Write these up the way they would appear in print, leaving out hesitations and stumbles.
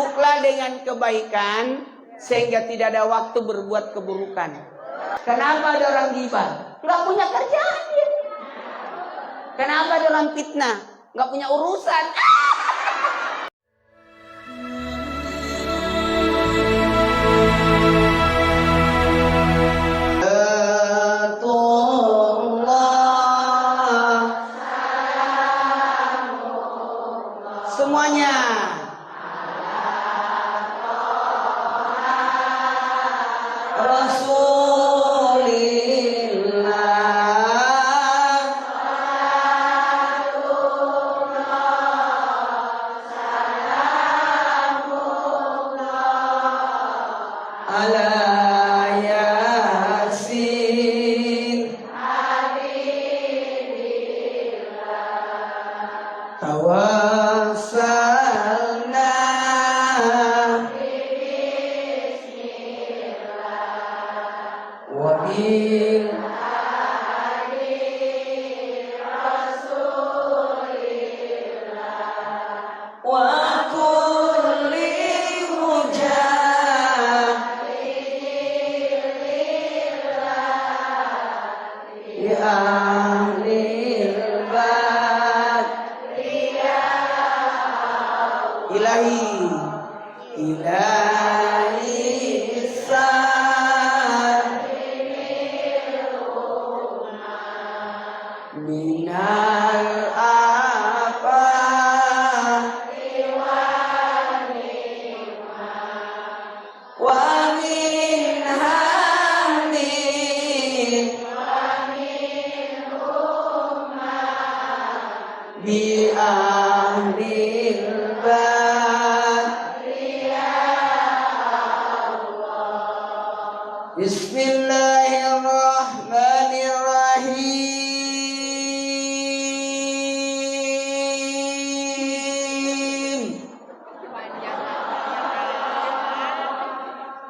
Sibuklah dengan kebaikan sehingga tidak ada waktu berbuat keburukan. Kenapa ada orang gibah? Nggak punya kerjaan dia. Kenapa ada orang fitnah? Nggak punya urusan. Semuanya.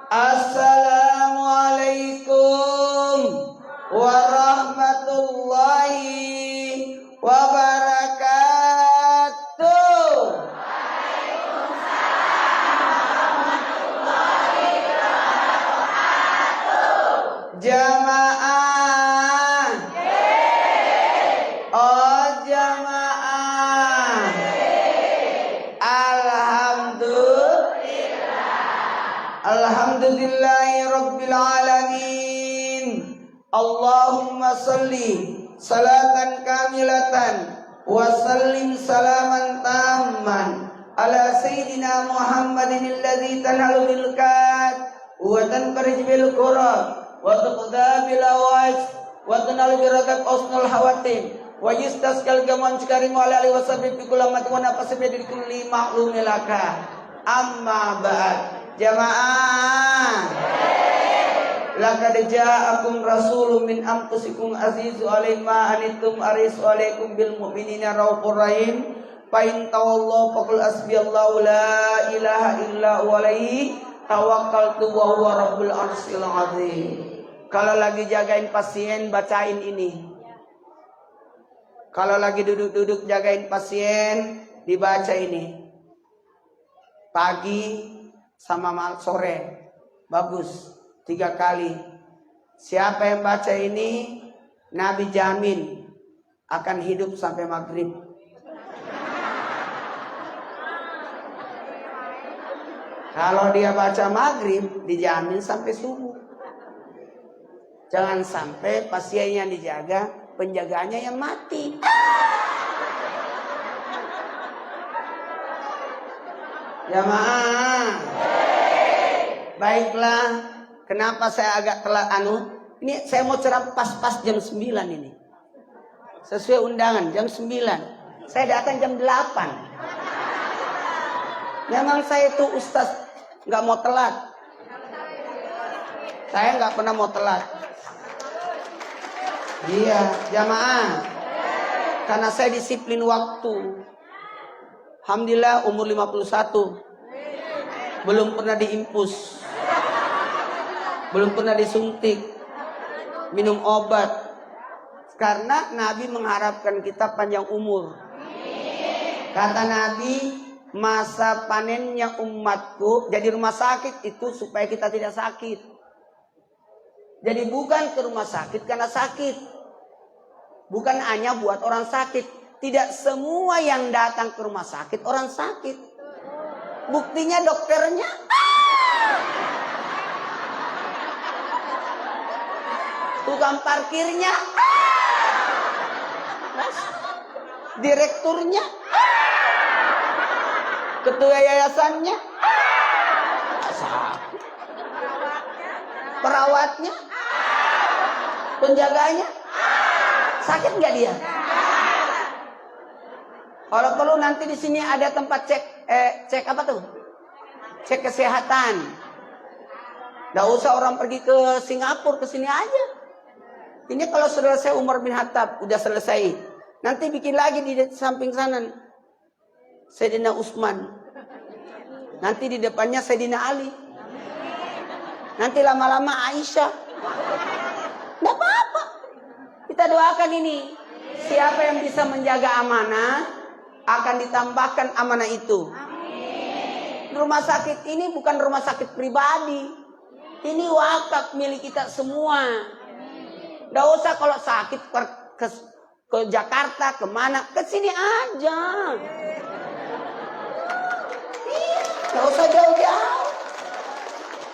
Assalamualaikum warahmatullahi wabarakatuh. Jamaah. Oh jamaah. Alhamdulillahi rabbil alamin. Allahumma salli salatan kamilatan wa sallim salaman tamman ala sayyidina Muhammadin alladhi tanhalu bil kat wa tanfarij bil kurab wa tuqda bil awaj wa tanal birakat usnul hawatim wa yustasqal gaman karim wa alihi wa sahbihi bi kulli wa nafasi bi kulli ma'lumi laka. Amma ba'd. Jamaah. Laqad ja'akum rasulun min anfusikum azizun 'alaihi ma anittum harisun 'alaikum bil mu'minina raufur rahim. Fa in tawallahu faqul hasbiyallahu la ilaha illa huwa alaihi tawakkaltu wa huwa rabbul arsyil azim. Kalau lagi jagain pasien bacain ini. Kalau lagi duduk-duduk jagain pasien dibaca ini. Pagi sama sore bagus 3 kali. Siapa yang baca ini Nabi jamin akan hidup sampai maghrib. Kalau dia baca maghrib dijamin sampai subuh. Jangan sampai pasiennya dijaga, penjaganya yang mati. Jamaah. Baiklah, kenapa saya agak telat ini saya mau ceramah pas-pas jam 9 ini. Sesuai undangan jam 9. Saya datang jam 8. Memang saya itu ustaz nggak mau telat. Saya nggak pernah mau telat. Iya, jamaah. Karena saya disiplin waktu. Alhamdulillah umur 51. Belum pernah diimpus. Belum pernah disuntik. Minum obat. Karena Nabi mengharapkan kita panjang umur. Kata Nabi, masa panennya umatku. Jadi rumah sakit itu supaya kita tidak sakit. Jadi bukan ke rumah sakit karena sakit. Bukan hanya buat orang sakit. Tidak semua yang datang ke rumah sakit orang sakit. Buktinya dokternya. Tukang parkirnya. Direkturnya. Ketua yayasannya. Perawatnya. Penjaganya. Sakit nggak dia? Kalau perlu nanti di sini ada tempat cek apa tuh? Cek kesehatan. Nggak usah orang pergi ke Singapura, ke sini aja. Ini kalau selesai Umar bin Khattab, udah selesai. Nanti bikin lagi di samping sana Sayyidina Utsman. Nanti di depannya Sayyidina Ali. Nanti lama-lama Aisyah. Nggak apa-apa. Kita doakan ini. Siapa yang bisa menjaga amanah, akan ditambahkan amanah itu. Rumah sakit ini bukan rumah sakit pribadi. Ini wakaf milik kita semua. Nggak usah kalau sakit ke Jakarta, kemana, ke sini aja. Nggak usah jauh-jauh.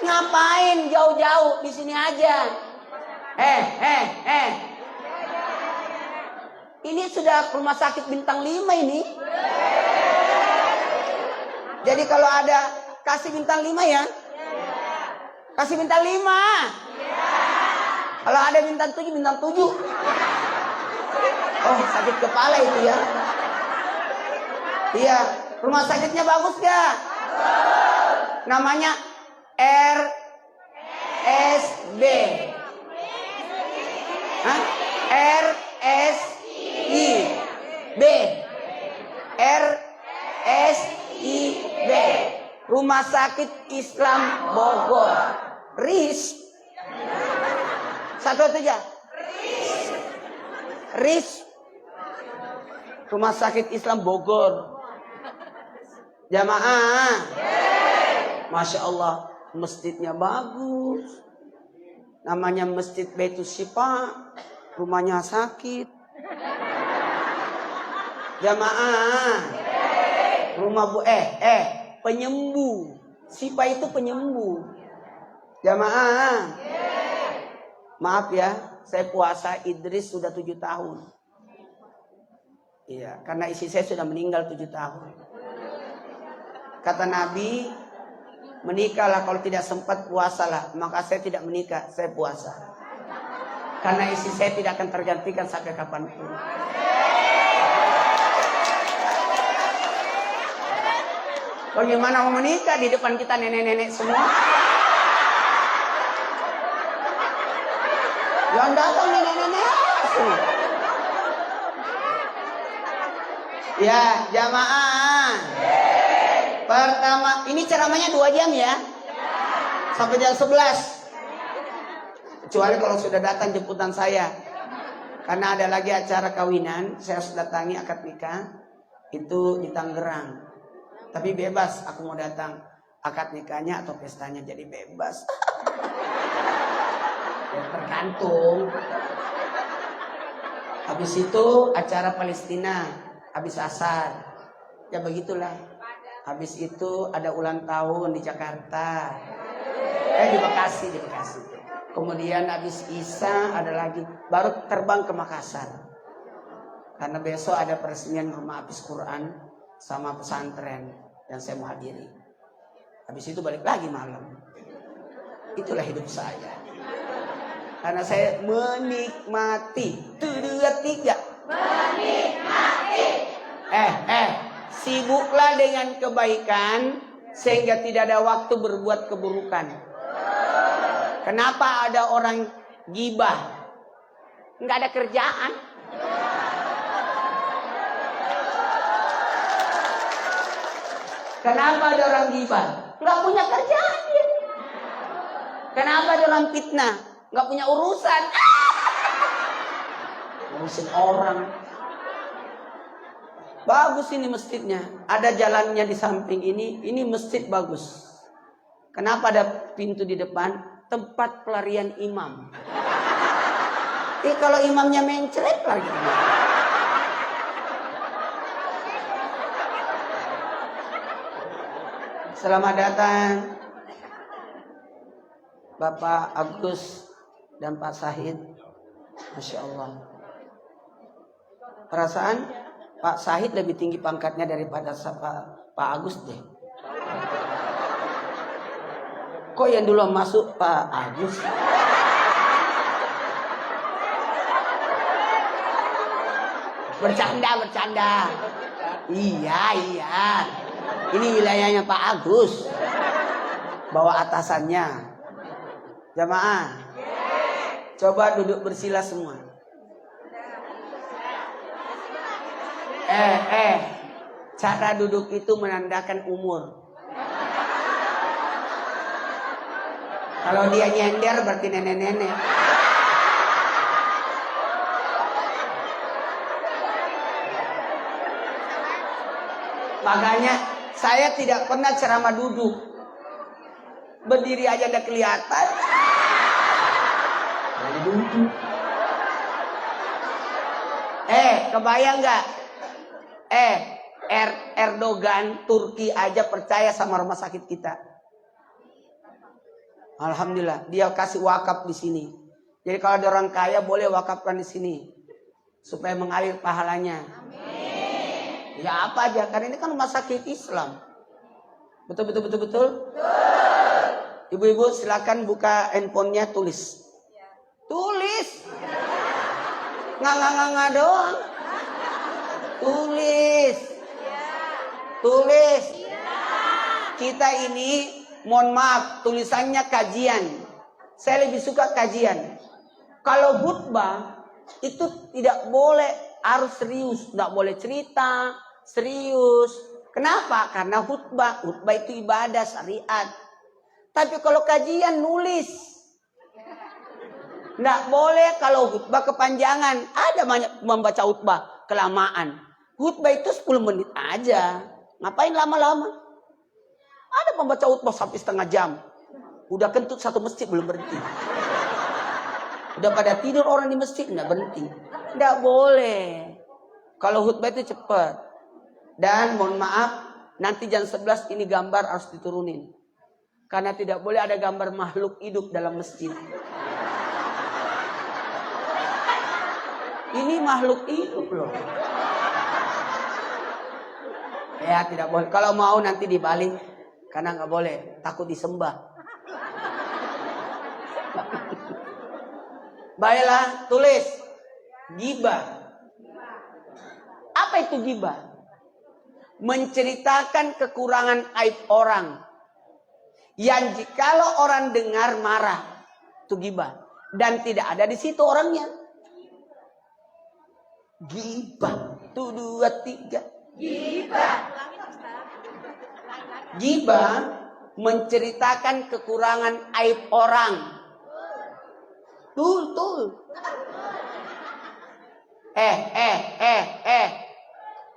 Ngapain jauh-jauh, di sini aja. Ini sudah rumah sakit bintang 5 ini. Jadi kalau ada kasih bintang 5 ya. Kasih bintang 5. Kalau ada bintang 7, bintang 7. Oh, sakit kepala itu ya. Iya, rumah sakitnya bagus gak? Namanya RSB. Hah? RSIB. RSIB. Rumah Sakit Islam Bogor. RIS. Satu aja. RIS. Rumah Sakit Islam Bogor. Jamaah. Masya Allah. Masjidnya bagus. Namanya Masjid Baitus Syifa. Rumahnya sakit. Jamaah. Rumah penyembuh. Syifa itu penyembuh. Jamaah. Maaf ya, saya puasa Idris sudah 7 tahun. Iya, karena istri saya sudah meninggal 7 tahun. Kata Nabi, menikahlah kalau tidak sempat puasalah. Maka saya tidak menikah, saya puasa. Karena istri saya tidak akan tergantikan sampai kapanpun. Bagaimana mau menikah di depan kita nenek-nenek semua? Yang datang nenek-nenek semua. Ya, jamaah. Pertama, ini ceramahnya 2 jam ya. Sampai jam 11. Kecuali kalau sudah datang jemputan saya. Karena ada lagi acara kawinan, saya harus datangi akad nikah. Itu di Tangerang. Tapi bebas, aku mau datang. Akad nikahnya atau pestanya jadi bebas. Ya, tergantung. Habis itu acara Palestina. Habis asar. Ya begitulah. Habis itu ada ulang tahun di Jakarta. Di Bekasi. Kemudian habis Isya ada lagi. Baru terbang ke Makassar. Karena besok ada peresmian rumah habis Quran sama pesantren yang saya mau hadiri. Habis itu balik lagi malam. Itulah hidup saya. Karena saya menikmati. 1, 2, 3. Menikmati. Sibuklah dengan kebaikan sehingga tidak ada waktu berbuat keburukan. Kenapa ada orang gibah? Nggak ada kerjaan. Kenapa ada orang gibah? Nggak punya kerjaan dia. Kenapa ada orang fitnah? Nggak punya urusan. Ngurusin orang. Bagus ini masjidnya. Ada jalannya di samping ini. Ini masjid bagus. Kenapa ada pintu di depan? Tempat pelarian imam. Kalau imamnya mencret lagi. Selamat datang Bapak Agus dan Pak Sahid. Masya Allah. Perasaan Pak Sahid lebih tinggi pangkatnya daripada Pak Agus deh. Kok yang dulu masuk Pak Agus? Bercanda. Iya. Ini wilayahnya Pak Agus. Bawa atasannya. Jamaah. Coba duduk bersila semua. Cara duduk itu menandakan umur. Kalau dia nyender berarti nenek-nenek. Makanya saya tidak pernah ceramah duduk. Berdiri aja udah kelihatan. Duduk. Kebayang nggak? Erdogan Turki aja percaya sama rumah sakit kita. Alhamdulillah, dia kasih wakaf di sini. Jadi kalau ada orang kaya boleh wakafkan di sini supaya mengalir pahalanya. Amin. Ya apa aja, karena ini kan rumah sakit Islam. Betul. Ibu-ibu silakan buka handphonenya, tulis. Tulis. Nggak doang. Tulis. Kita ini, mohon maaf, tulisannya kajian. Saya lebih suka kajian. Kalau khutbah itu tidak boleh, harus serius, tidak boleh cerita, serius. Kenapa? Karena khutbah itu ibadah syariat. Tapi kalau kajian nulis. Tidak boleh kalau khutbah kepanjangan. Ada banyak membaca khutbah kelamaan. Khutbah itu 10 menit aja. Ngapain lama-lama? Ada pembaca khutbah sampai setengah jam. Udah kentut satu masjid belum berhenti. Udah pada tidur orang di masjid nggak berhenti. Nggak boleh. Kalau khutbah itu cepat. Dan mohon maaf, nanti jam 11 ini gambar harus diturunin. Karena tidak boleh ada gambar makhluk hidup dalam masjid. Ini makhluk hidup loh. Ya tidak boleh. Kalau mau nanti dibalik. Karena nggak boleh. Takut disembah. Baiklah, tulis. Ghibah. Apa itu ghibah? Menceritakan kekurangan aib orang. Yang jikalau orang dengar marah. Itu ghibah. Dan tidak ada di situ orangnya. Ghibah. 1, 2, 3. Ghibah menceritakan kekurangan aib orang. Tuh.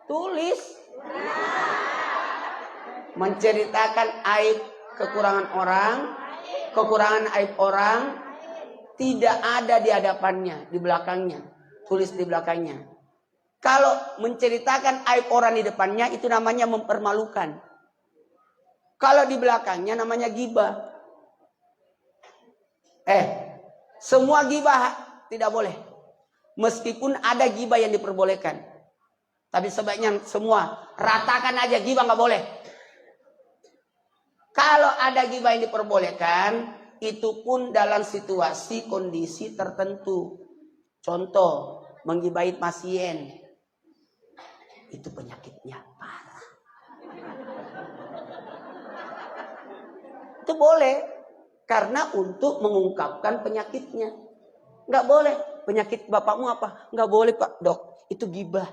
Tulis. Menceritakan aib kekurangan orang, kekurangan aib orang tidak ada di hadapannya, di belakangnya. Tulis di belakangnya. Kalau menceritakan aib orang di depannya itu namanya mempermalukan. Kalau di belakangnya namanya ghibah. Semua ghibah tidak boleh. Meskipun ada ghibah yang diperbolehkan. Tapi sebaiknya semua ratakan aja, ghibah nggak boleh. Kalau ada ghibah yang diperbolehkan, itu pun dalam situasi kondisi tertentu. Contoh, menggibahin pasien. Itu penyakitnya parah. Itu boleh. Karena untuk mengungkapkan penyakitnya. Nggak boleh. Penyakit bapakmu apa? Nggak boleh Pak Dok. Itu ghibah.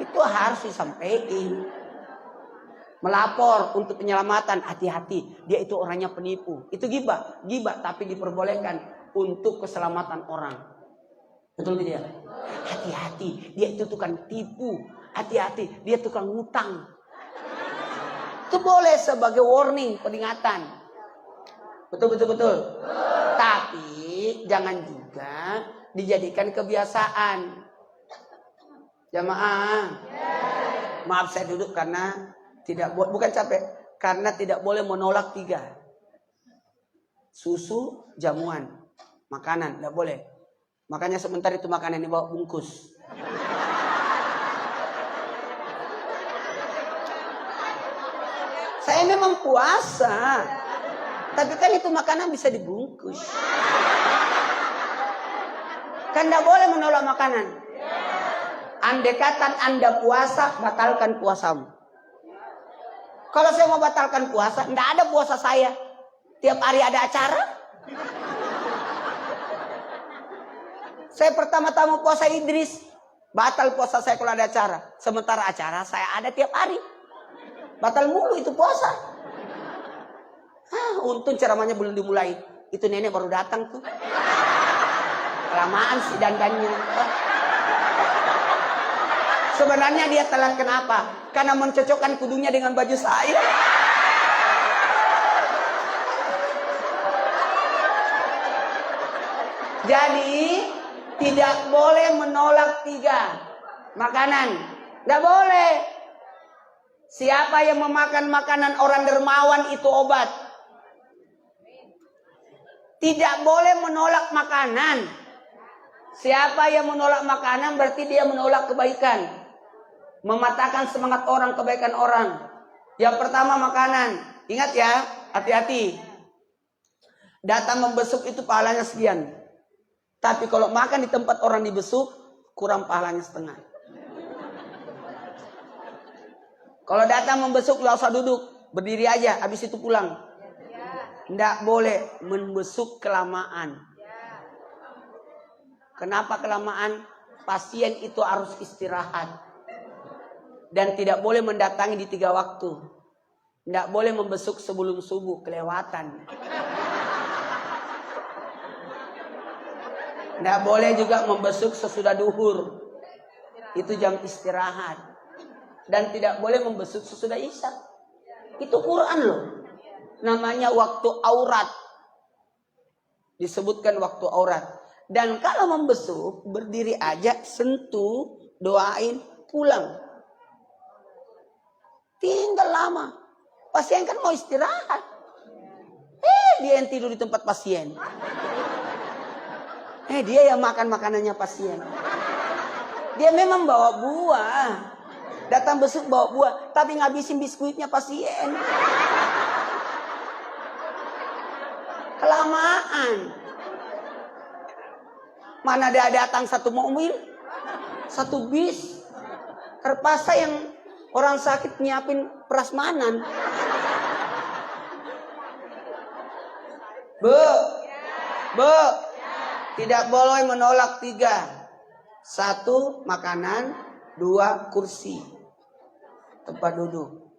Itu harus disampaikan. Melapor untuk penyelamatan. Hati-hati. Dia itu orangnya penipu. Itu ghibah. Ghibah tapi diperbolehkan untuk keselamatan orang. Betul tidak? Hati-hati, dia itu tukang tipu. Hati-hati, dia tukang ngutang. Itu boleh sebagai warning, peringatan. Betul. Tapi jangan juga dijadikan kebiasaan. Jamaah. Maaf saya duduk karena bukan capek, karena tidak boleh menolak 3. Susu, jamuan, makanan, tidak boleh. Makanya sebentar itu makanan dibawa bungkus. Saya memang puasa, tapi kan itu makanan bisa dibungkus. Kan tidak boleh menolak makanan. Andai kata Anda puasa, batalkan puasamu. Kalau saya mau batalkan puasa, tidak ada puasa saya. Tiap hari ada acara. Saya pertama-tama puasa Idris. Batal puasa saya kalau ada acara. Sementara acara saya ada tiap hari. Batal mulu itu puasa. Untung ceramahnya belum dimulai. Itu nenek baru datang tuh. Kelamaan si dandannya. Sebenarnya dia telat kenapa? Karena mencocokkan kudunya dengan baju saya. Jadi tidak boleh menolak 3 makanan. Tidak boleh. Siapa yang memakan makanan orang dermawan itu obat. Tidak boleh menolak makanan. Siapa yang menolak makanan berarti dia menolak kebaikan. Mematahkan semangat orang, kebaikan orang. Yang pertama makanan. Ingat ya, hati-hati. Datang membesuk itu pahalanya sekian. Tapi kalau makan di tempat orang dibesuk, kurang pahalanya setengah. Kalau datang membesuk, gak usah duduk. Berdiri aja, habis itu pulang. Tidak boleh membesuk kelamaan. Kenapa kelamaan? Pasien itu harus istirahat. Dan tidak boleh mendatangi di 3 waktu. Tidak boleh membesuk sebelum subuh, kelewatan. Tidak boleh juga membesuk sesudah duhur. Itu jam istirahat. Dan tidak boleh membesuk sesudah isya. Itu Quran loh. Namanya waktu aurat. Disebutkan waktu aurat. Dan kalau membesuk, berdiri aja, sentuh, doain, pulang. Tinggal lama. Pasien kan mau istirahat. Dia yang tidur di tempat pasien. Dia yang makan makanannya pasien. Dia memang bawa buah. Datang besuk bawa buah. Tapi ngabisin biskuitnya pasien. Kelamaan. Mana dia datang 1 mobil. 1 bis. Terpaksa yang orang sakit nyiapin prasmanan. Bu. Tidak boleh menolak 3. 1 makanan, 2 kursi. Tempat duduk.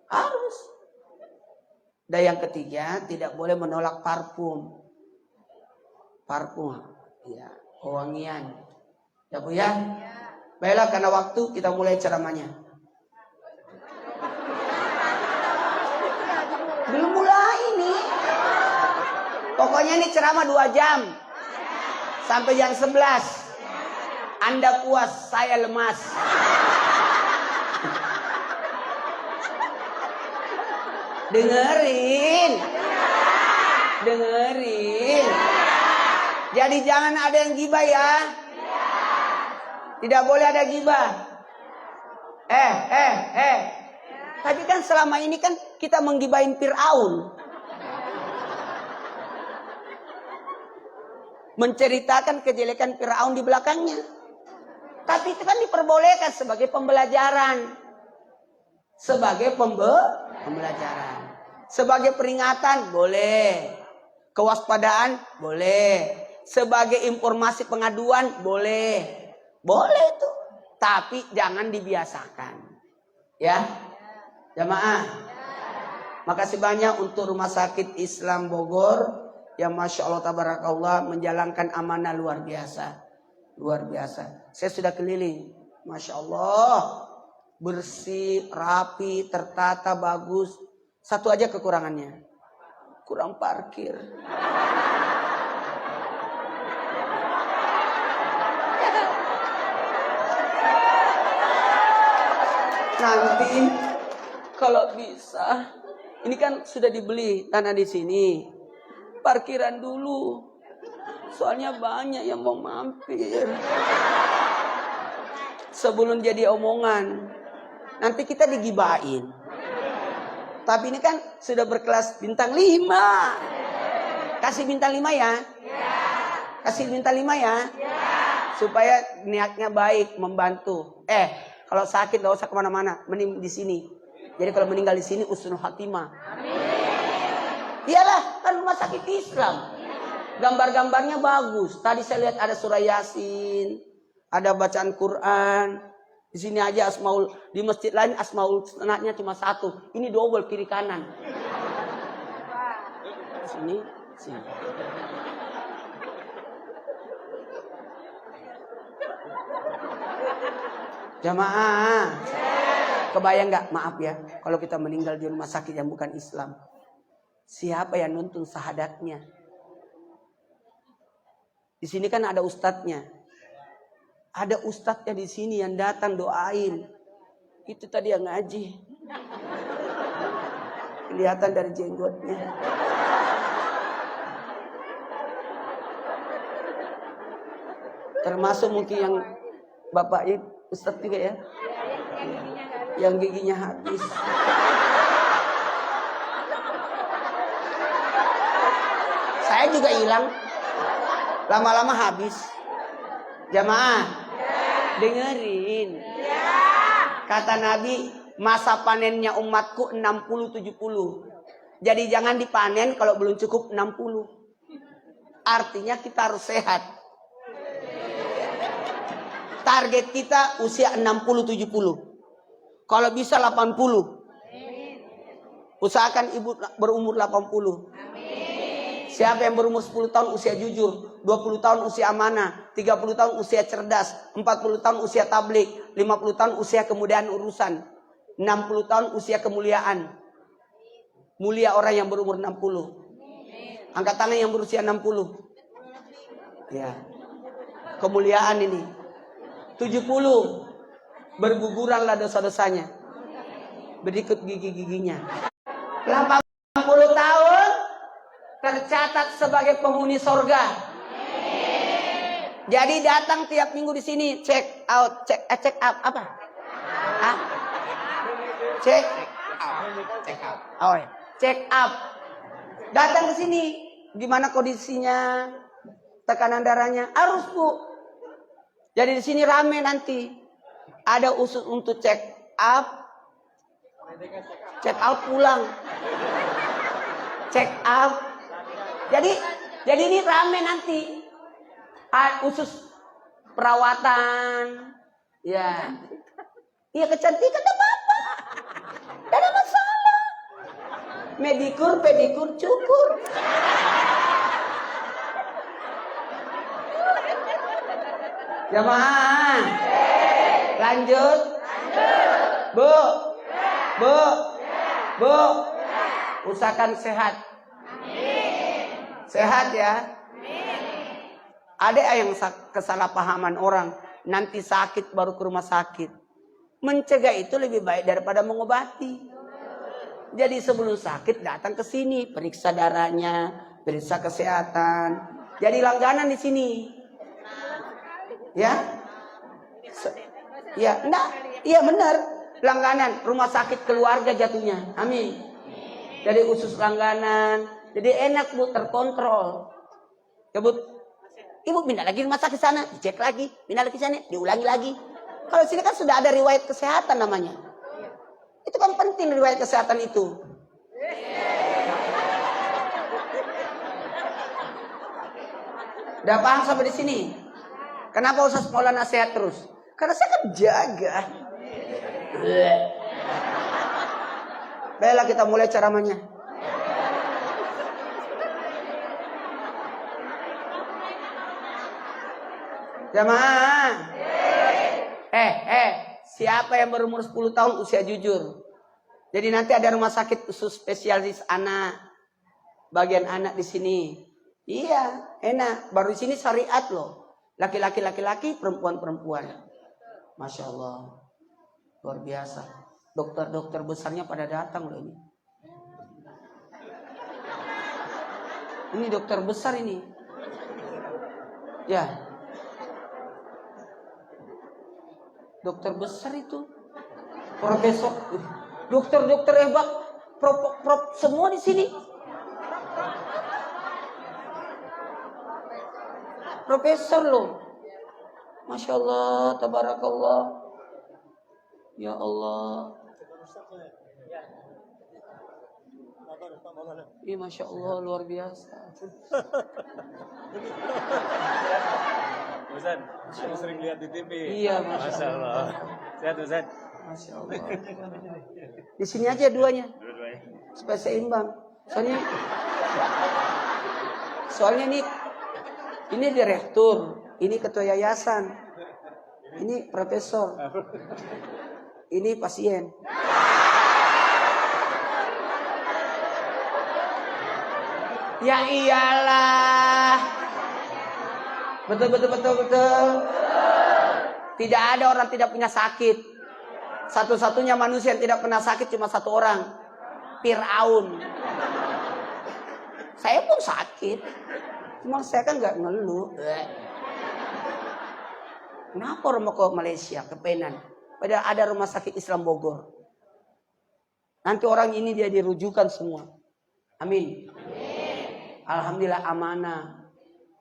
Harus. Dan yang ketiga, tidak boleh menolak parfum. Parfum. Ya, wangian. Ya Bu ya? Baiklah, karena waktu kita mulai ceramahnya. Belum mulai nih. Pokoknya ini ceramah 2 jam. Sampai jam 11. Anda puas, saya lemas. Dengerin. Jadi jangan ada yang gibah ya. Tidak boleh ada gibah. Tapi kan selama ini kan kita menggibahin Fir'aun. Menceritakan kejelekan Fir'aun di belakangnya. Tapi itu kan diperbolehkan sebagai pembelajaran. Sebagai pembelajaran. Sebagai peringatan, boleh. Kewaspadaan, boleh. Sebagai informasi pengaduan, boleh. Boleh itu. Tapi jangan dibiasakan. Ya. Jamaah. Makasih banyak untuk Rumah Sakit Islam Bogor. Yang Masya Allah Tabarakallah menjalankan amanah luar biasa. Luar biasa. Saya sudah keliling. Masya Allah. Bersih, rapi, tertata, bagus. Satu aja kekurangannya. Kurang parkir. Nanti kalau bisa, ini kan sudah dibeli tanah di sini. Parkiran dulu. Soalnya banyak yang mau mampir. Sebelum jadi omongan. Nanti kita digibain. Tapi ini kan sudah berkelas bintang 5. Kasih bintang 5 ya. Kasih bintang 5 ya. Supaya niatnya baik, membantu. Kalau sakit gak usah kemana-mana. Mending di sini. Jadi kalau meninggal di sini husnul khatimah. Iyalah, kan rumah sakit Islam. Gambar-gambarnya bagus. Tadi saya lihat ada surah Yasin. Ada bacaan Quran. Di sini aja asmaul, di masjid lain asmaul husnanya cuma 1. Ini double kiri kanan. Sini. Jamaah. Kebayang nggak? Maaf ya, kalau kita meninggal di rumah sakit yang bukan Islam. Siapa yang nuntun syahadatnya? Di sini kan ada ustadznya. Ada ustadznya di sini yang datang doain. Itu tadi yang ngaji. Kelihatan dari jenggotnya. Termasuk mungkin yang bapak ustadz juga ya. Yang giginya habis. Saya juga hilang. Lama-lama habis. Jamaah, dengerin. Kata Nabi, masa panennya umatku 60-70. Jadi jangan dipanen kalau belum cukup 60. Artinya kita harus sehat. Target kita usia 60-70. Kalau bisa 80. Usahakan ibu berumur 80. Siapa yang berumur 10 tahun usia jujur, 20 tahun usia amanah, 30 tahun usia cerdas, 40 tahun usia tablik, 50 tahun usia kemudahan urusan, 60 tahun usia kemuliaan. Mulia orang yang berumur 60. Angkat tangan yang berusia 60. Ya. Kemuliaan ini. 70. Berguguranlah dosa-dosanya. Berikut gigi-giginya. 80 tahun tercatat sebagai penghuni sorga. Jadi datang tiap minggu di sini, check out, check up apa? Check out. Oh, ya. Check up. Datang ke sini, gimana kondisinya, tekanan darahnya, harus Bu. Jadi di sini rame nanti. Ada usus untuk check up, check out pulang, check up. Jadi ini rame nanti. Usus perawatan. Ya. Iya kecantikan ada apa-apa. Tidak ada masalah. Medikur, pedikur, cukur. Jamaah. Lanjut. Bu. Usahakan sehat. Sehat ya. Ada yang kesalahpahaman orang. Nanti sakit baru ke rumah sakit. Mencegah itu lebih baik daripada mengobati. Jadi sebelum sakit datang ke sini. Periksa darahnya. Periksa kesehatan. Jadi langganan di sini. Ya. Ya, enggak. Iya benar. Langganan. Rumah sakit keluarga jatuhnya. Amin. Jadi khusus langganan. Jadi enak Bu, terkontrol. Ya Bu, Ibu pindah lagi rumah sakit sana, dicek lagi, pindah lagi sana, diulangi lagi. Kalau sini kan sudah ada riwayat kesehatan namanya. Itu kan penting riwayat kesehatan itu. Udah paham sampai di sini? Kenapa Ustaz Maulana sehat terus? Karena saya kan jaga. Baiklah kita mulai ceramahnya. Jamaah. Siapa yang berumur 10 tahun usia jujur? Jadi nanti ada rumah sakit khusus spesialis anak. Bagian anak di sini. Iya, enak. Baru di sini syariat loh. Laki-laki, laki-laki, perempuan-perempuan. Masya Allah. Luar biasa. Dokter-dokter besarnya pada datang loh ini. Ini dokter besar ini. Ya. Dokter besar itu. Profesor. Dokter-dokter hebat. Prof semua di sini. Profesor loh. Masya Allah, tabarakallah. Ya Allah. Iya, Masya Allah, luar biasa. Ustaz, aku sering lihat di TV. Iya, Masya Allah. Sehat Ustaz. Masya Allah. Di sini aja duanya. Dua-duanya. Supaya seimbang. Soalnya ini direktur, ini ketua yayasan, ini profesor, ini pasien. Ya iyalah. Betul. Tidak ada orang tidak punya sakit. Satu-satunya manusia yang tidak pernah sakit cuma satu orang. Fir'aun. Saya pun sakit. Cuma saya kan nggak ngeluh. Kenapa orang mau ke Malaysia, ke Penang? Padahal ada rumah sakit Islam Bogor. Nanti orang ini dia dirujukan semua. Amin. Alhamdulillah amanah.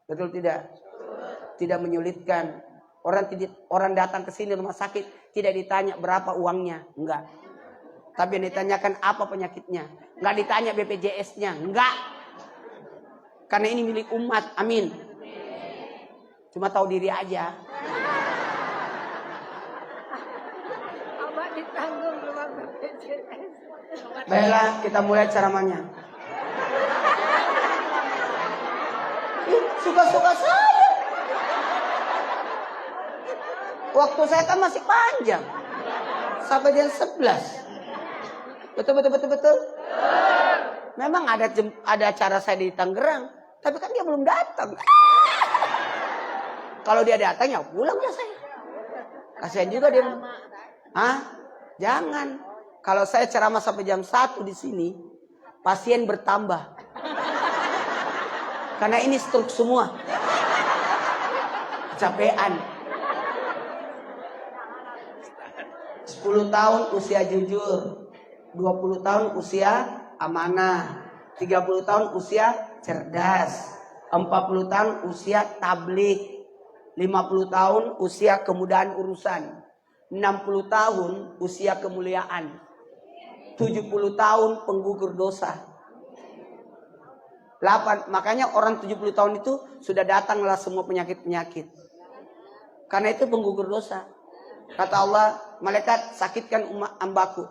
Betul tidak? Tidak menyulitkan. Orang datang ke sini rumah sakit tidak ditanya berapa uangnya, enggak. Tapi yang ditanyakan apa penyakitnya. Enggak ditanya BPJS-nya, enggak. Karena ini milik umat, amin. Cuma tahu diri aja. Abang ditanggung rumah BPJS. Baiklah, kita mulai ceramahnya. Suka-suka saya. Waktu saya kan masih panjang. Sampai jam 11. Betul. Memang ada acara saya di Tangerang. Tapi kan dia belum datang. Kalau dia datang ya pulang ya saya. Kasihan juga dia. Jangan. Kalau saya ceramah sampai jam 1 di sini, pasien bertambah. Karena ini stroke semua. Capean. 10 tahun usia jujur. 20 tahun usia amanah. 30 tahun usia cerdas. 40 tahun usia tablik. 50 tahun usia kemudahan urusan. 60 tahun usia kemuliaan. 70 tahun penggugur dosa. 8. Makanya orang 70 tahun itu sudah datanglah semua penyakit-penyakit. Karena itu penggugur dosa. Kata Allah, malaikat sakitkan hambaku.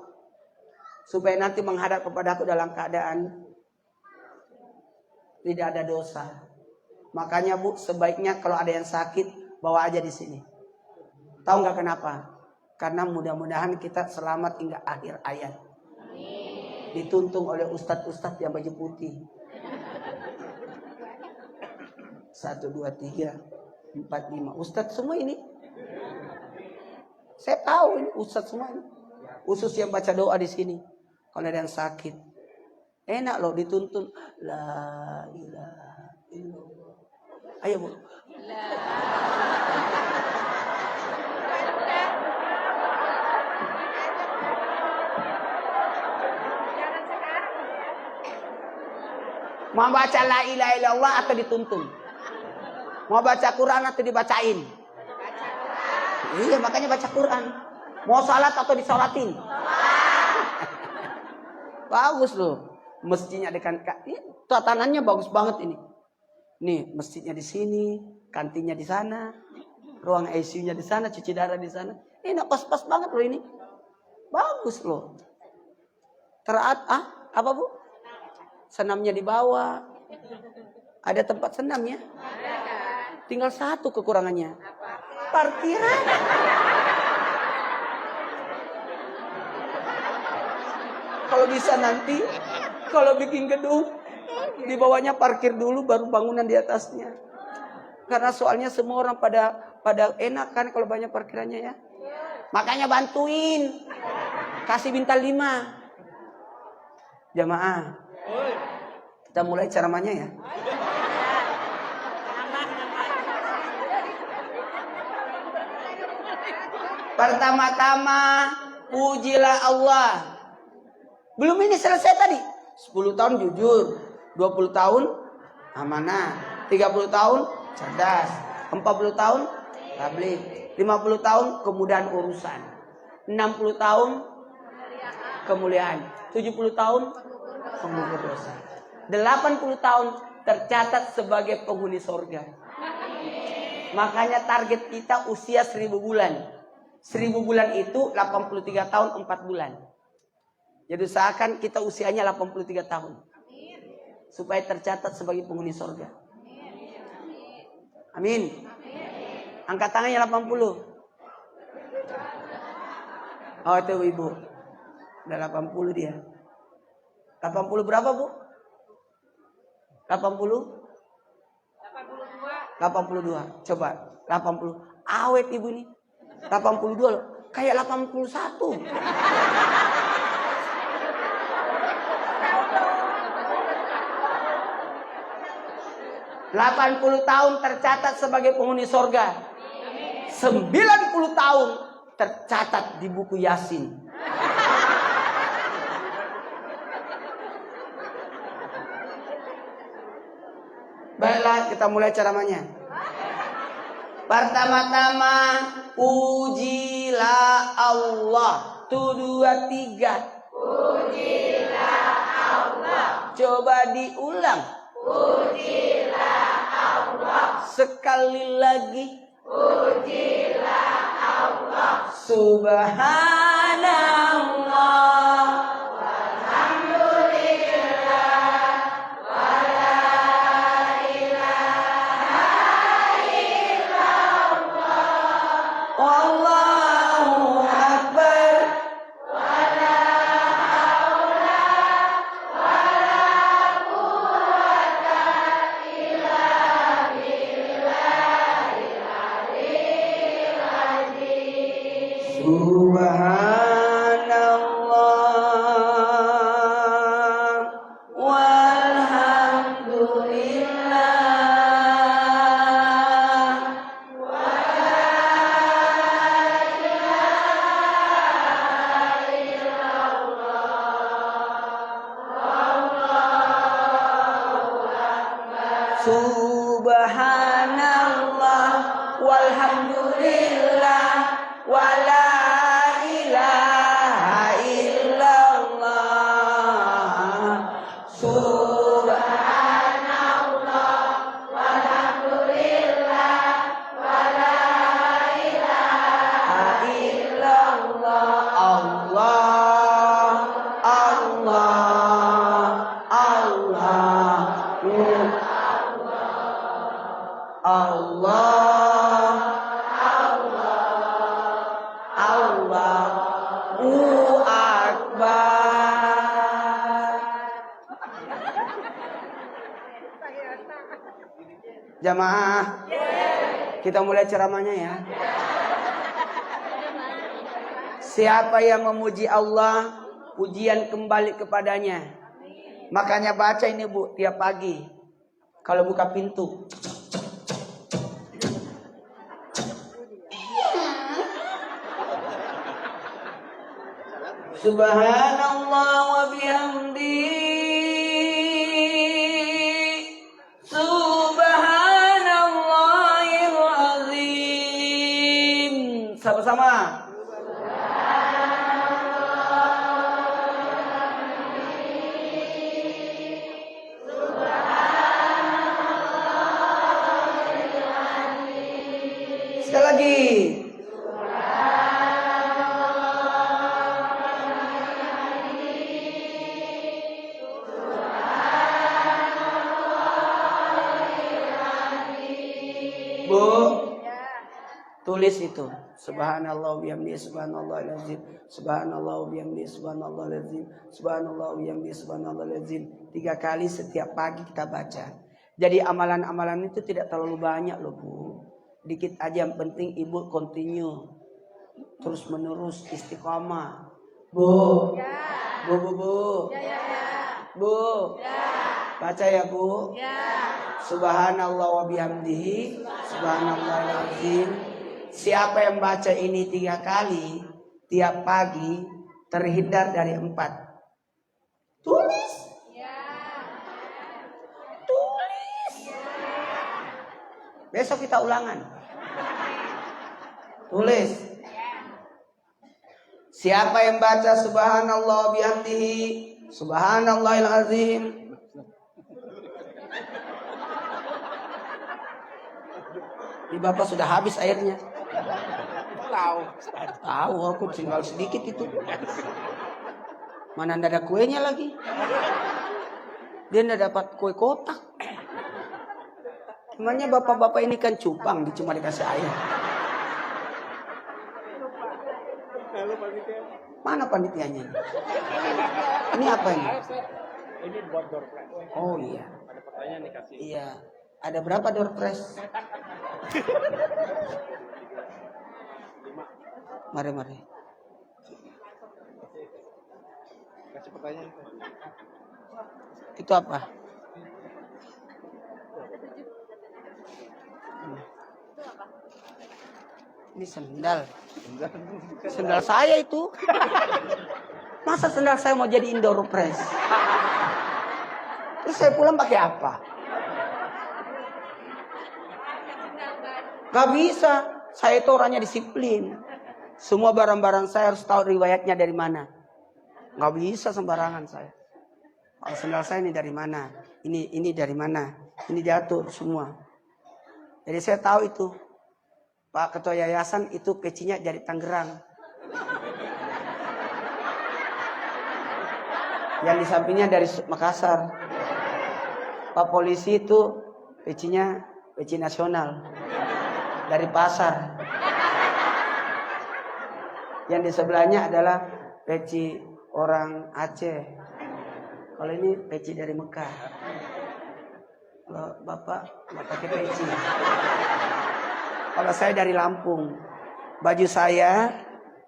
Supaya nanti menghadap kepadaku dalam keadaan tidak ada dosa. Makanya Bu, sebaiknya kalau ada yang sakit, bawa aja di sini. Tahu nggak kenapa? Karena mudah-mudahan kita selamat hingga akhir ayat. Dituntun oleh ustadz-ustadz yang baju putih. 1, 2, 3, 4, 5. Ustadz semua ini. Saya tahu ini ustadz semua ini. Khusus yang baca doa di sini. Kalau ada yang sakit. Enak loh dituntun. La ilaha illallah. Ayo Bu. Mau baca la ilaha illallah atau dituntun? Mau baca Quran atau dibacain? Iya, makanya baca Quran. Mau salat atau disolatin? Bagus loh. Masjidnya dekat. Tatanannya bagus banget ini. Nih, masjidnya di sini, kantinnya di sana, ruang ICU-nya di sana, cuci darah di sana. Ini pas-pas banget loh ini. Bagus loh. Apa Bu? Senamnya di bawah. Ada tempat senam ya? Tinggal satu kekurangannya. parkiran. Kalau bisa nanti, kalau bikin gedung, di bawahnya parkir dulu, baru bangunan di atasnya. Karena soalnya semua orang pada enak kan kalau banyak parkirannya ya. Makanya bantuin, kasih bintang 5. Jamaah, kita mulai ceramahnya ya. Pertama-tama, pujilah Allah. Belum ini selesai tadi. 10 tahun jujur, 20 tahun amanah, 30 tahun cerdas, 40 tahun tabligh, 50 tahun kemudahan urusan, 60 tahun kemuliaan, 70 tahun pengukur dosa, 80 tahun tercatat sebagai penghuni sorga. Makanya target kita usia 1000 bulan. 1000 bulan itu 83 tahun 4 bulan. Jadi usahakan kita usianya 83 tahun. Supaya tercatat sebagai penghuni sorga. Amin. Angkat tangannya 80. Oh itu ibu. Udah 80 dia. 80 berapa bu? 80? 82. Coba 80. Awet ibu ini. 82 loh. Kayak 81. ...80 tahun tercatat sebagai penghuni sorga. 90 tahun tercatat di buku Yasin. Baiklah, kita mulai ceramahnya. Pertama-tama, pujilah Allah. 1, 2, 3. Pujilah Allah. Coba diulang. Pujilah Allah. Sekali lagi. Pujilah Allah. Subhanallah. Walhamdulillah. Wala ilaha illallah. Wallahu akbar. Subhanallah walhamdulillah wala ilaha illallah. Subhanallah walhamdulillah wala Jamaah, kita mulai ceramahnya ya. Siapa yang memuji Allah, pujian kembali kepadanya. Makanya baca ini bu, tiap pagi. Kalau buka pintu. Subhanallah wa bihamdi. Subhanallahil azim. Sama-sama. Sekali lagi. Tulis itu. Subhanallah wa bihamdihi subhanallahil azim. Subhanallah wa bihamdihi subhanallahil azim. Subhanallah wa bihamdihi subhanallahil azim. 3 kali setiap pagi kita baca. Jadi amalan-amalan itu tidak terlalu banyak loh Bu. Dikit aja, yang penting ibu continue. Terus menerus istiqomah. Bu. Ya. Bu. Ya. Bu. Ya. Baca ya Bu. Ya. Subhanallah wa bihamdihi subhanallahil azim. Siapa yang baca ini 3 kali tiap pagi terhindar dari 4. Tulis. Tulis. Besok kita ulangan. Tulis. Siapa yang baca subhanallah bihamdihi subhanallahil azim. Ini Bapak sudah habis airnya. Tahu aku tinggal sedikit itu. Mana ada kuenya lagi. Dia tidak dapat kue kotak. Emangnya bapak-bapak ini kan cupang, cuma dikasih air. Mana panitianya? Ini apa ini? Ini buat door prize. Oh iya. Ada pertanyaan dikasih. Iya. Ada berapa door prize? Mari. Kasih pertanyaan. Itu apa? Ini sendal. Sendal saya itu. Masa sendal saya mau jadi indoor press? Terus saya pulang pakai apa? Gak bisa. Saya itu orangnya disiplin. Semua barang-barang saya harus tahu riwayatnya dari mana. Gak bisa sembarangan saya. Kalau sendal saya ini dari mana? Ini dari mana? Ini diatur semua. Jadi saya tahu itu. Pak Ketua Yayasan itu pecinya dari Tangerang. Yang di sampingnya dari Makassar. Pak Polisi itu pecinya peci nasional. Dari Pasar. Yang di sebelahnya adalah peci orang Aceh. Kalau ini peci dari Mekah. Kalau Bapak nggak pakai peci. Kalau saya dari Lampung. Baju saya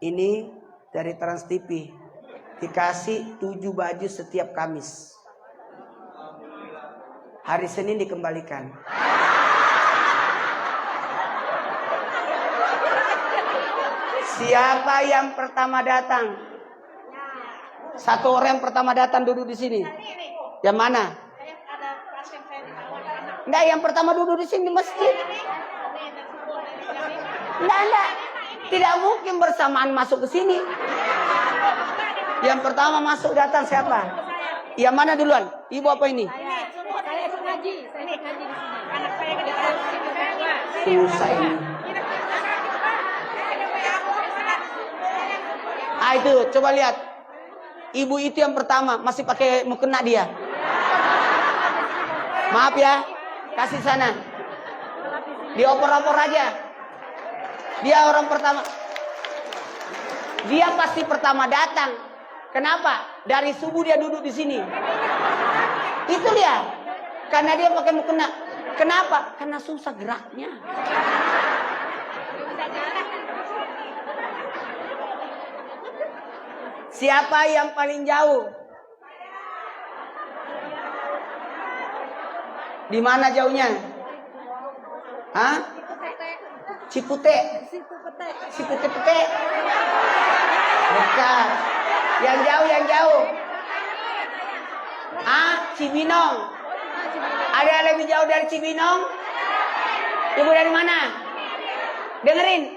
ini dari Trans TV. Dikasih 7 baju setiap Kamis. Hari Senin dikembalikan. Siapa yang pertama datang? 1 orang yang pertama datang duduk di sini. Yang mana? Enggak, yang pertama duduk di sini di masjid. Enggak. Tidak mungkin bersamaan masuk ke sini. Yang pertama masuk datang siapa? Yang mana duluan? Ibu apa ini? Saya ikut ngaji. Saya ikut ngaji di sini. Anak saya ke Susah ini. Ah itu, coba lihat. Ibu itu yang pertama masih pakai mukena dia. Maaf ya, kasih sana. Diopor-opor aja. Dia orang pertama. Dia pasti pertama datang. Kenapa? Dari subuh dia duduk di sini. Itu dia. Karena dia pakai mukena. Kenapa? Karena susah geraknya. Siapa yang paling jauh? Di mana jauhnya? Hah? Cipute. Cipute. Bukan. Yang jauh. Cibinong. Ada yang lebih jauh dari Cibinong? Ibu dari mana? Dengerin.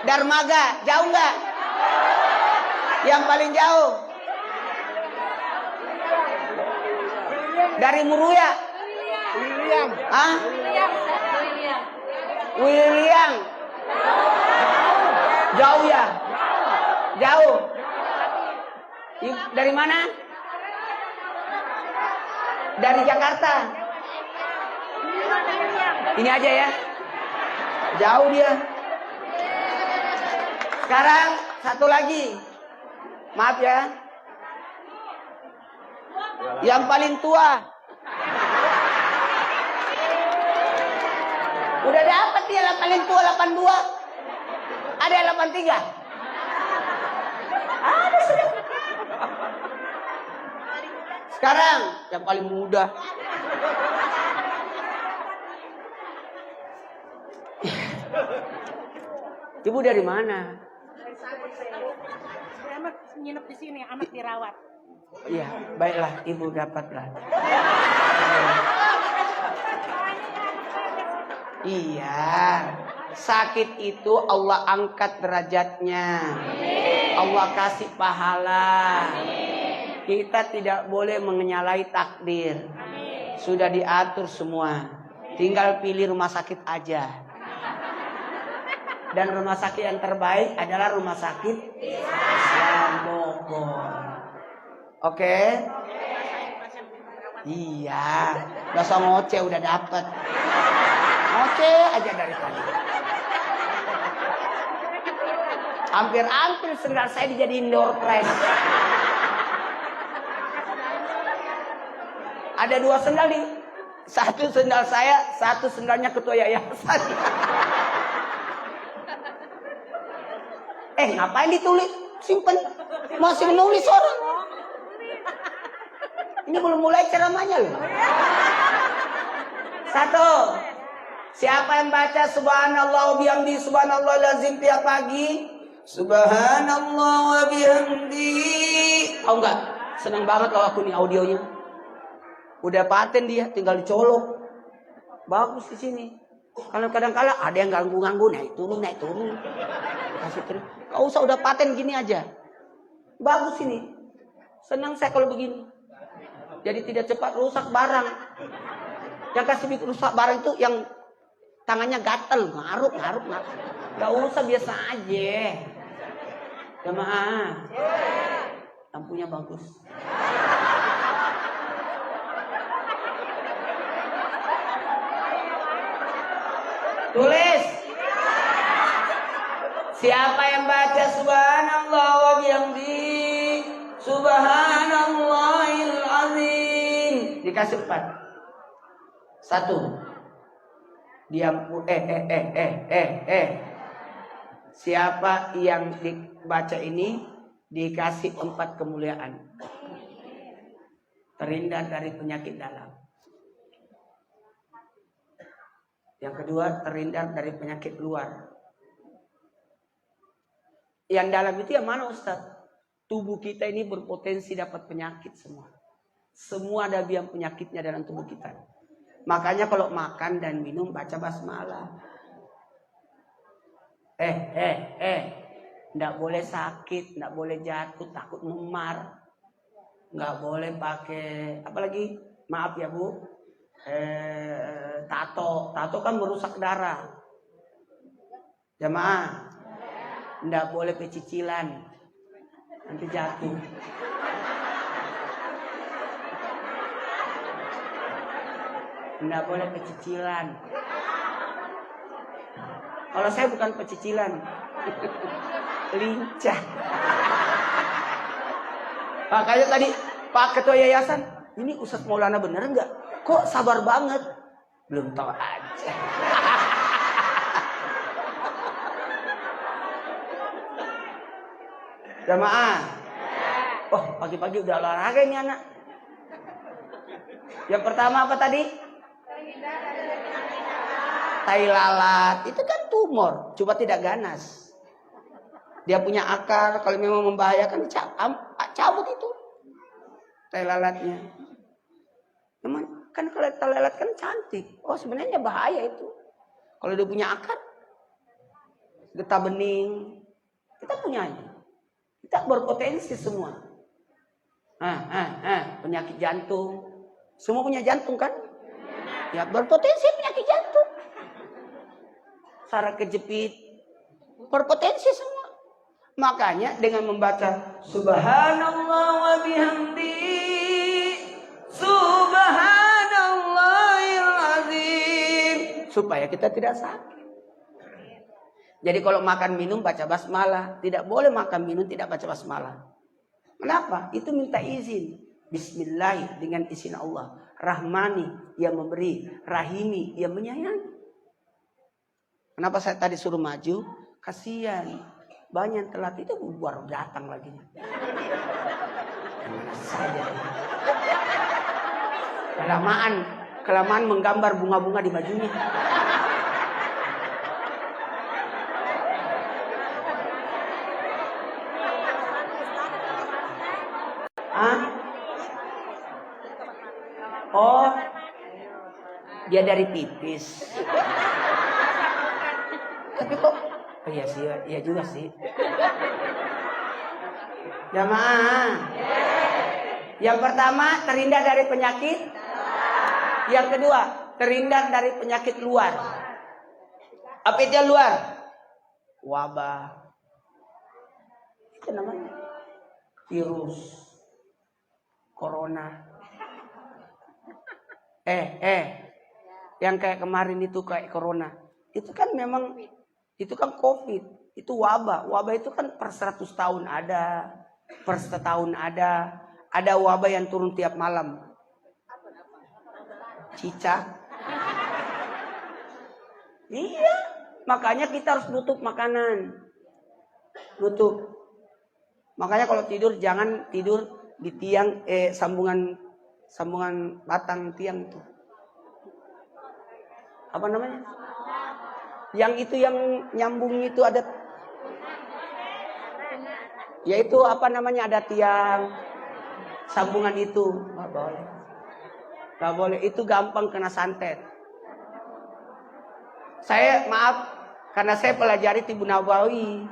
Darmaga. Jauh nggak? Yang paling jauh. Dari Muruya. William. Jauh ya? Jauh. Dari mana? Dari Jakarta. Ini aja ya. Jauh dia. Sekarang satu lagi. Maaf ya. Yang paling tua. Udah dapat dia yang paling tua 82. Ada yang 83. Ada sudah. Sekarang yang paling muda. Ibu dari mana? Saya anak nginep di sini, anak dirawat. Iya, baiklah, ibu dapatlah. Iya, sakit itu Allah angkat derajatnya. Allah kasih pahala. Kita tidak boleh menyalahi takdir. Sudah diatur semua. Tinggal pilih rumah sakit aja. Dan rumah sakit yang terbaik adalah rumah sakit Islam Bogor. Oke? Iya. Gak usah ngoceh, udah dapet. Ngoceh aja dari tadi. Hampir-hampir sendal saya dijadiin door prize. Ada 2 sendal nih. Satu sendal saya, satu sendalnya ketua yayasan. Ngapain ditulis? Simpen. Masih menulis orang. Ini belum mulai ceramahnya loh. 1. Siapa yang baca subhanallah wa bihamdi subhanallah lazim tiap pagi? Subhanallah wa bihamdi. Oh enggak, senang banget kalau aku nih audionya. Udah paten dia, tinggal dicolok. Bagus di sini. Kalau kadang-kala ada yang ganggu-ganggu, naik turun. Kasih terus. Gak usah, udah paten gini aja. Bagus ini. Senang saya kalau begini. Jadi tidak cepat rusak barang. Yang kasih bikin rusak barang itu yang tangannya gatel, ngaruk. Gak usah, biasa aja. Jamaah. Lampunya bagus. Tulis. Siapa yang baca subhanallah wa bihamdi subhanallahil azim dikasih 4. 1. Diam. Siapa yang dibaca ini dikasih 4 kemuliaan. Terhindar dari penyakit dalam. Yang kedua, terhindar dari penyakit luar. Yang dalam itu yang mana Ustaz? Tubuh kita ini berpotensi dapat penyakit semua. Semua ada biang penyakitnya dalam tubuh kita. Makanya kalau makan dan minum baca basmalah. Nggak boleh sakit, nggak boleh jatuh, takut memar. Nggak boleh pakai, apalagi, maaf ya Bu, tato kan merusak darah. Jamaah, nggak boleh pecicilan, nanti jatuh. Nggak boleh pecicilan. Kalau saya bukan pecicilan, lincah. Makanya tadi Pak Ketua Yayasan, ini Ustadz Maulana bener nggak? Kok sabar banget? Belum tahu aja. Jamaah. Oh, pagi-pagi udah olahraga ini anak. Yang pertama apa tadi? Tai lalat. Itu kan tumor, coba tidak ganas. Dia punya akar, kalau memang membahayakan cabut itu. Tai lalatnya. Memang kan kalau tai lalat kan cantik. Oh, sebenarnya bahaya itu. Kalau dia punya akar, getah bening, kita punya aja. Kita berpotensi semua. Penyakit jantung. Semua punya jantung kan? Ya, berpotensi penyakit jantung. Saraf kejepit. Berpotensi semua. Makanya dengan membaca Subhanallah wa bihamdi Subhanallah supaya kita tidak sakit. Jadi kalau makan minum baca basmalah, tidak boleh makan minum tidak baca basmalah. Kenapa? Itu minta izin. Bismillah dengan izin Allah. Rahmani yang memberi, Rahimi yang menyayangi. Kenapa saya tadi suruh maju? Kasihan. Banyak yang telat itu baru datang lagi. Saja. Kelamaan menggambar bunga-bunga di bajunya. Hah? Oh, dia dari pipis. Tapi kok, oh iya sih, iya juga sih. Jamaah. Yang pertama terhindar dari penyakit. Yang kedua terhindar dari penyakit luar. Apa itu luar? Wabah. Itu namanya virus corona. Yang kayak kemarin itu kayak corona. Itu kan memang, itu kan COVID. Itu wabah. Wabah itu kan per 100 tahun ada. Per setahun ada. Ada wabah yang turun tiap malam. Cicak. Iya. Makanya kita harus nutup makanan. Nutup. Makanya kalau tidur jangan tidur di tiang sambungan batang tiang tuh. Apa namanya? Yang itu yang nyambung itu ada. Yaitu apa namanya, ada tiang sambungan itu. Nggak boleh. Nggak boleh. Itu gampang kena santet. Saya maaf karena saya pelajari Tibu Nabawi.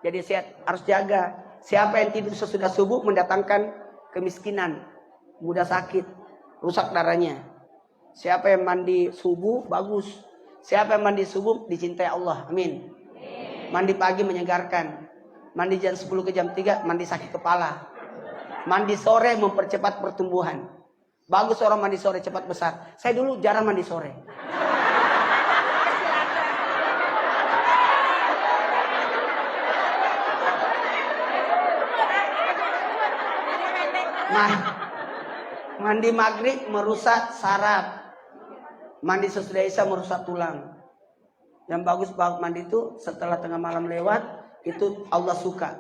Jadi saya harus jaga. Siapa yang tidur sesudah subuh mendatangkan kemiskinan, mudah sakit, rusak darahnya. Siapa yang mandi subuh bagus. Siapa yang mandi subuh dicintai Allah. Amin. Mandi pagi menyegarkan. Mandi jam 10 ke jam 3 mandi sakit kepala. Mandi sore mempercepat pertumbuhan. Bagus orang mandi sore cepat besar. Saya dulu jarang mandi sore. Mandi maghrib merusak saraf. Mandi sesudah isya merusak tulang. Yang bagus mandi itu setelah tengah malam lewat, itu Allah suka.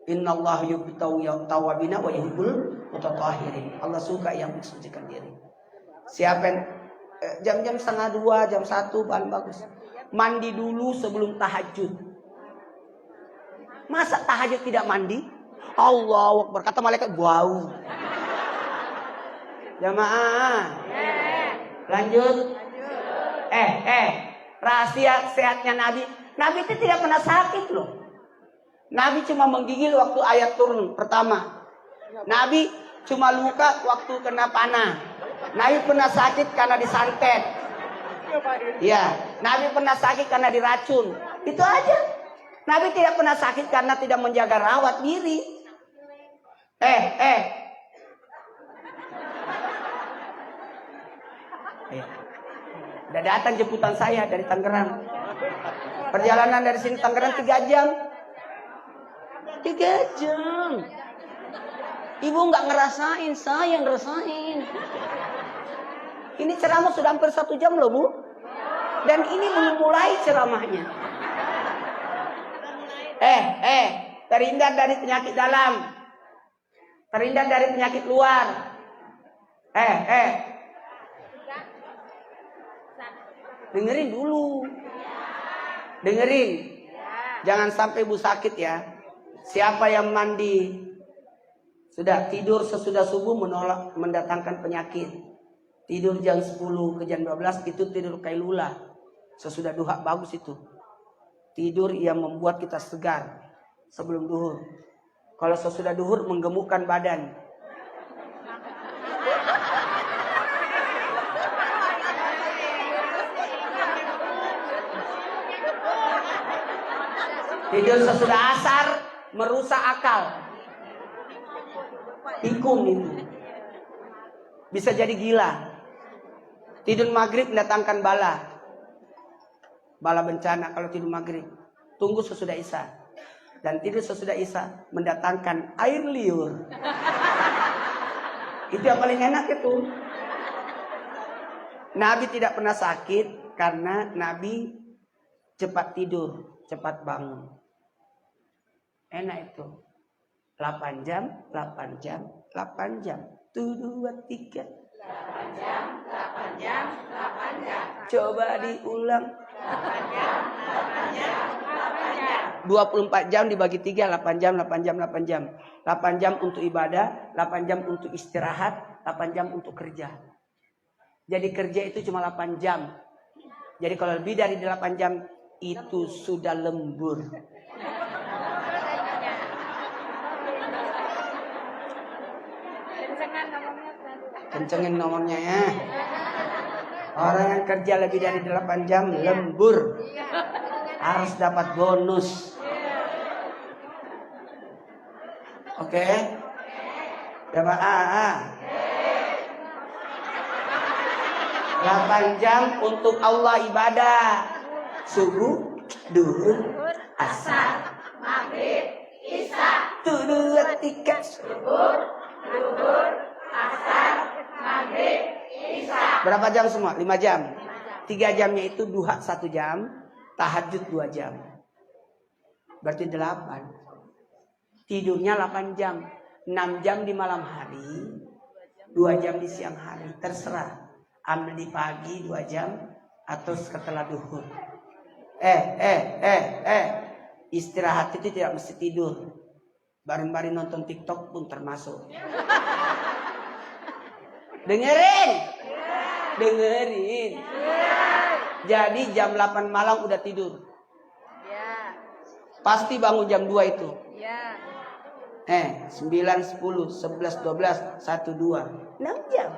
Innallaha yuhibbut tawwabina wa yuhibbul mutatahhirin. Allah suka yang mensucikan diri. Siapa yang jam-jam 1:30, jam 1 paling bagus. Mandi dulu sebelum tahajud. Masa tahajud tidak mandi? Allahu Akbar, kata malaikat bau. Jamaah. Lanjut. Rahasia sehatnya Nabi. Nabi itu tidak pernah sakit loh. Nabi cuma menggigil waktu ayat turun pertama. Nabi cuma luka waktu kena panah. Nabi pernah sakit karena disantet. Ya, Nabi pernah sakit karena diracun. Itu aja. Nabi tidak pernah sakit karena tidak menjaga rawat diri. Udah datang jemputan saya dari Tangerang. Perjalanan dari sini Tangerang 3 jam. 3 jam. Ibu nggak ngerasain, saya ngerasain. Ini ceramah sudah hampir 1 jam loh Bu. Dan ini belum mulai ceramahnya. Terhindar dari penyakit dalam. Terhindar dari penyakit luar. Dengerin dulu. Dengerin. Jangan sampai Bu sakit ya. Siapa yang mandi sudah tidur sesudah subuh mendatangkan penyakit. Tidur jam 10 ke jam 12 itu tidur kailula. Sesudah duha bagus itu. Tidur yang membuat kita segar sebelum duhur. Kalau sesudah duhur menggemukkan badan. Tidur sesudah asar merusak akal. Tikung itu. Bisa jadi gila. Tidur maghrib mendatangkan bala. Bala bencana kalau tidur maghrib. Tunggu sesudah Isya. Dan tidur sesudah Isya mendatangkan air liur. Itu yang paling enak itu. Nabi tidak pernah sakit karena Nabi cepat tidur, cepat bangun. Enak itu. 8 jam, 8 jam, 8 jam. 1, 2, 3. 8 jam, 8 jam, 8 jam. Coba diulang. 8 jam, 8 jam, 8 jam. 24 jam dibagi 3, 8 jam, 8 jam, 8 jam. 8 jam untuk ibadah, 8 jam untuk istirahat, 8 jam untuk kerja. Jadi kerja itu cuma 8 jam. Jadi kalau lebih dari 8 jam itu sudah lembur. Kencengin nomornya ya. Orang yang kerja lebih dari 8 jam lembur. Harus dapat bonus. Oke. Jamaah. 8 jam untuk Allah ibadah. Subuh, duhur, asar, maghrib, isya. 1, 2, 3. Subuh, duhur, asar, maghrib, isya. Berapa jam semua? 5 jam. 3 jamnya itu duha 1 jam, tahajud 2 jam. Berarti 8. Tidurnya 8 jam. 6 jam di malam hari, 2 jam di siang hari. Terserah. Ambil di pagi 2 jam atau setelah duhur. Istirahat itu tidak mesti tidur. Bareng-bareng nonton TikTok pun termasuk. Dengerin. Jadi jam 8 malam udah tidur. Pasti bangun jam 2 itu. 9, 10, 11, 12, 1, 2. 6 jam.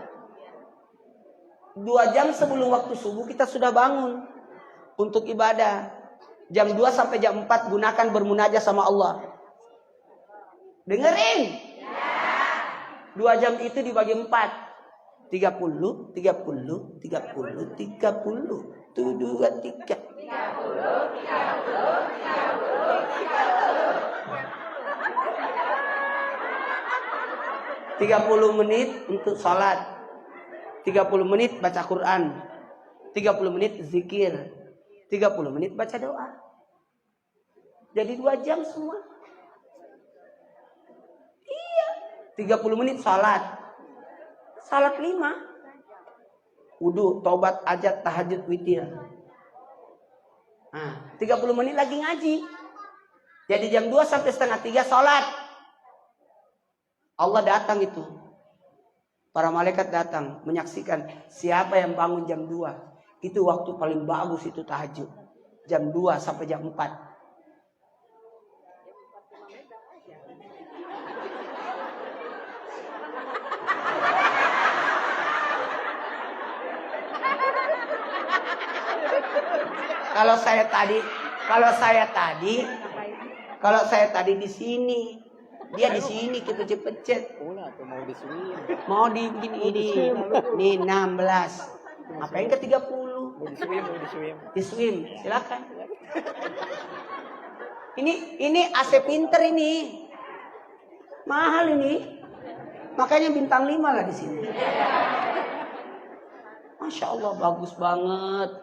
2 jam sebelum waktu subuh kita sudah bangun untuk ibadah. Jam 2 sampai jam 4 gunakan bermunajat sama Allah. Dengerin. 2 jam itu dibagi 4. 30, 30, 30, 30. 1, 2, 3. 30 menit untuk salat. 30 menit baca Quran. 30 menit zikir. 30 menit baca doa. Jadi 2 jam semua. Iya. 30 menit salat. Salat 5. Wudu, tobat, hajat, tahajud, witir. 30 menit lagi ngaji. Jadi jam 2 sampai setengah 3 salat. Allah datang itu. Para malaikat datang menyaksikan siapa yang bangun jam 2. Itu waktu paling bagus itu tahajud. Jam 2 sampai jam 4. Kalau saya tadi di sini. Dia di sini kita cepet-cepet. Mau di ini. Nih 16. Ngapain ke 30? Di swim. Silakan. Ini AC pinter ini. Mahal ini. Makanya bintang 5 lah di sini. Masya Allah bagus banget.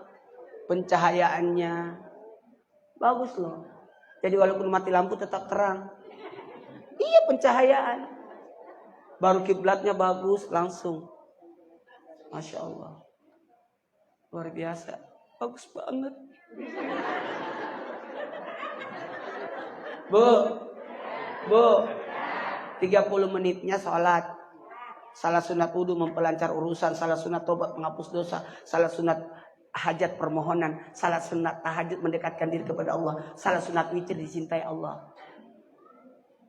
Pencahayaannya. Bagus loh. Jadi walaupun mati lampu tetap terang. Iya pencahayaan. Baru kiblatnya bagus langsung. Masya Allah. Luar biasa. Bagus banget. Bu. 30 menitnya sholat. Salah sunat wudu memperlancar urusan. Salah sunat tobat menghapus dosa. Salah sunat hajat permohonan. Salah sunat tahajud mendekatkan diri kepada Allah. Salah sunat witir dicintai Allah.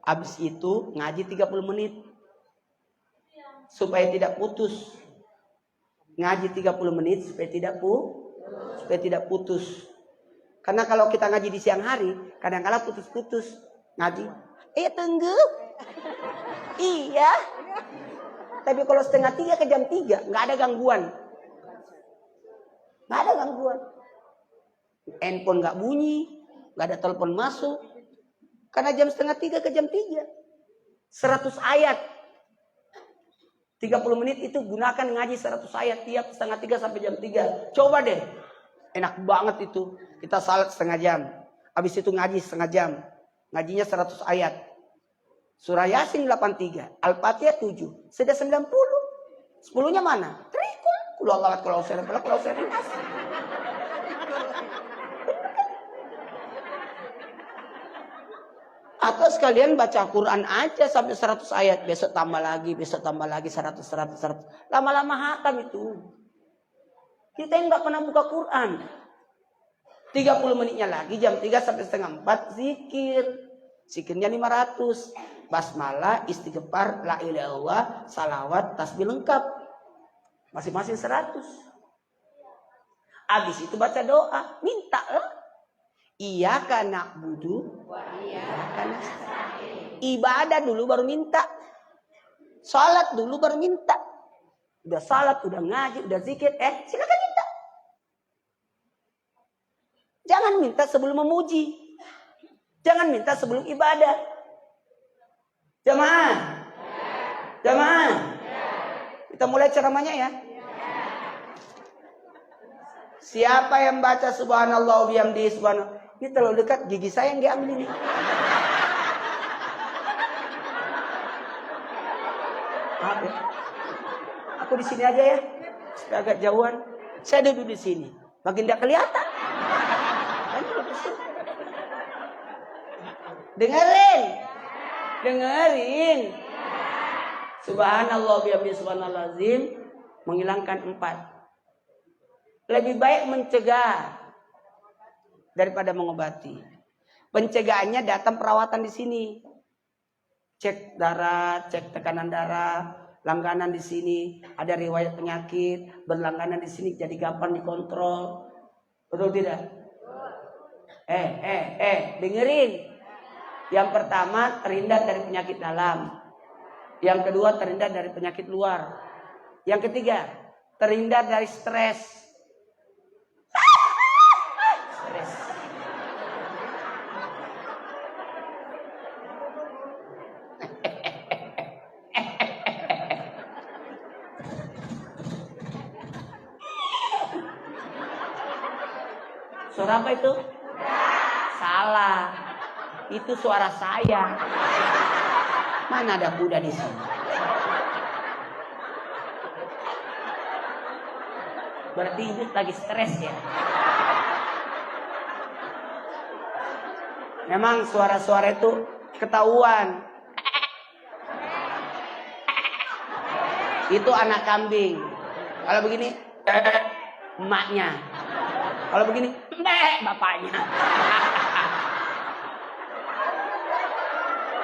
Habis itu ngaji 30 menit. Supaya tidak putus. Ngaji 30 menit supaya tidak putus. Karena kalau kita ngaji di siang hari, kadang-kadang putus-putus. Ngaji. Tunggu. Iya. Tapi kalau setengah 3 ke jam 3, nggak ada gangguan. Handphone nggak bunyi, nggak ada telepon masuk. Karena jam 2:30 ke jam 3. 100 ayat. 30 menit itu gunakan ngaji 100 ayat tiap 2:30 sampai jam 3. Coba deh. Enak banget itu. Kita salat setengah jam. Habis itu ngaji setengah jam. Ngajinya 100 ayat. Surah Yasin 83. Al-Fatihah 7. Sudah 90. 10-nya mana? Trikul. Kulo Allah kalau saya atau sekalian baca Quran aja sampai 100 ayat. Besok tambah lagi 100. Lama-lama hatam itu. Kita yang nggak pernah buka Quran. 30 menitnya lagi jam 3 sampai setengah 4 zikir. Zikirnya 500. Basmalah, istighfar, la ilaha illallah, salawat, tasbih lengkap. Masing-masing 100. Habis itu baca doa, mintalah. Iyyaka na'budu wa iyyaka nasta'in. Ibadah dulu baru minta. Salat dulu baru minta. Udah salat, udah ngaji, udah zikir, silakan minta. Jangan minta sebelum memuji. Jangan minta sebelum ibadah. Jamaah. Jamaah. Kita mulai ceramahnya ya. Siapa yang baca subhanallah bihamdihi subhanallah? Ini terlalu dekat, gigi saya yang diambil ini. Maaf ya. Aku di sini aja ya. Sudah agak jauhan. Saya duduk di sini. Makin tidak kelihatan. Dengerin. Dengerin. Subhanallah bihamdihi subhanallazim menghilangkan 4. Lebih baik mencegah daripada mengobati. Pencegahannya datang perawatan di sini. Cek darah, cek tekanan darah, langganan di sini, ada riwayat penyakit, berlangganan di sini jadi gampang dikontrol. Betul tidak? Dengerin. Yang pertama terhindar dari penyakit dalam. Yang kedua terhindar dari penyakit luar. Yang ketiga terhindar dari stres. Suara apa itu? Salah. Itu suara saya. Mana ada kuda di sini? Berarti ibu lagi stres ya. Memang suara-suara itu ketahuan. Itu anak kambing. Kalau begini, emaknya. Kalau begini, bapaknya.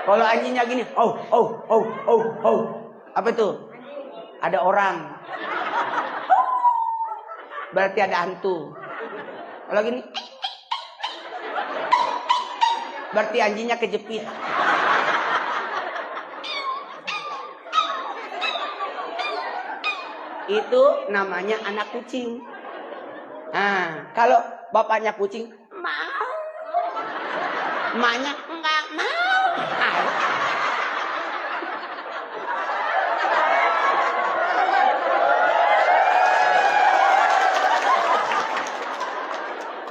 Kalau anjingnya gini, oh. Apa itu? Ada orang. Berarti ada hantu. Kalau gini, berarti anjingnya kejepit. Itu namanya anak kucing. Nah, kalau bapaknya kucing mau, emaknya enggak mau.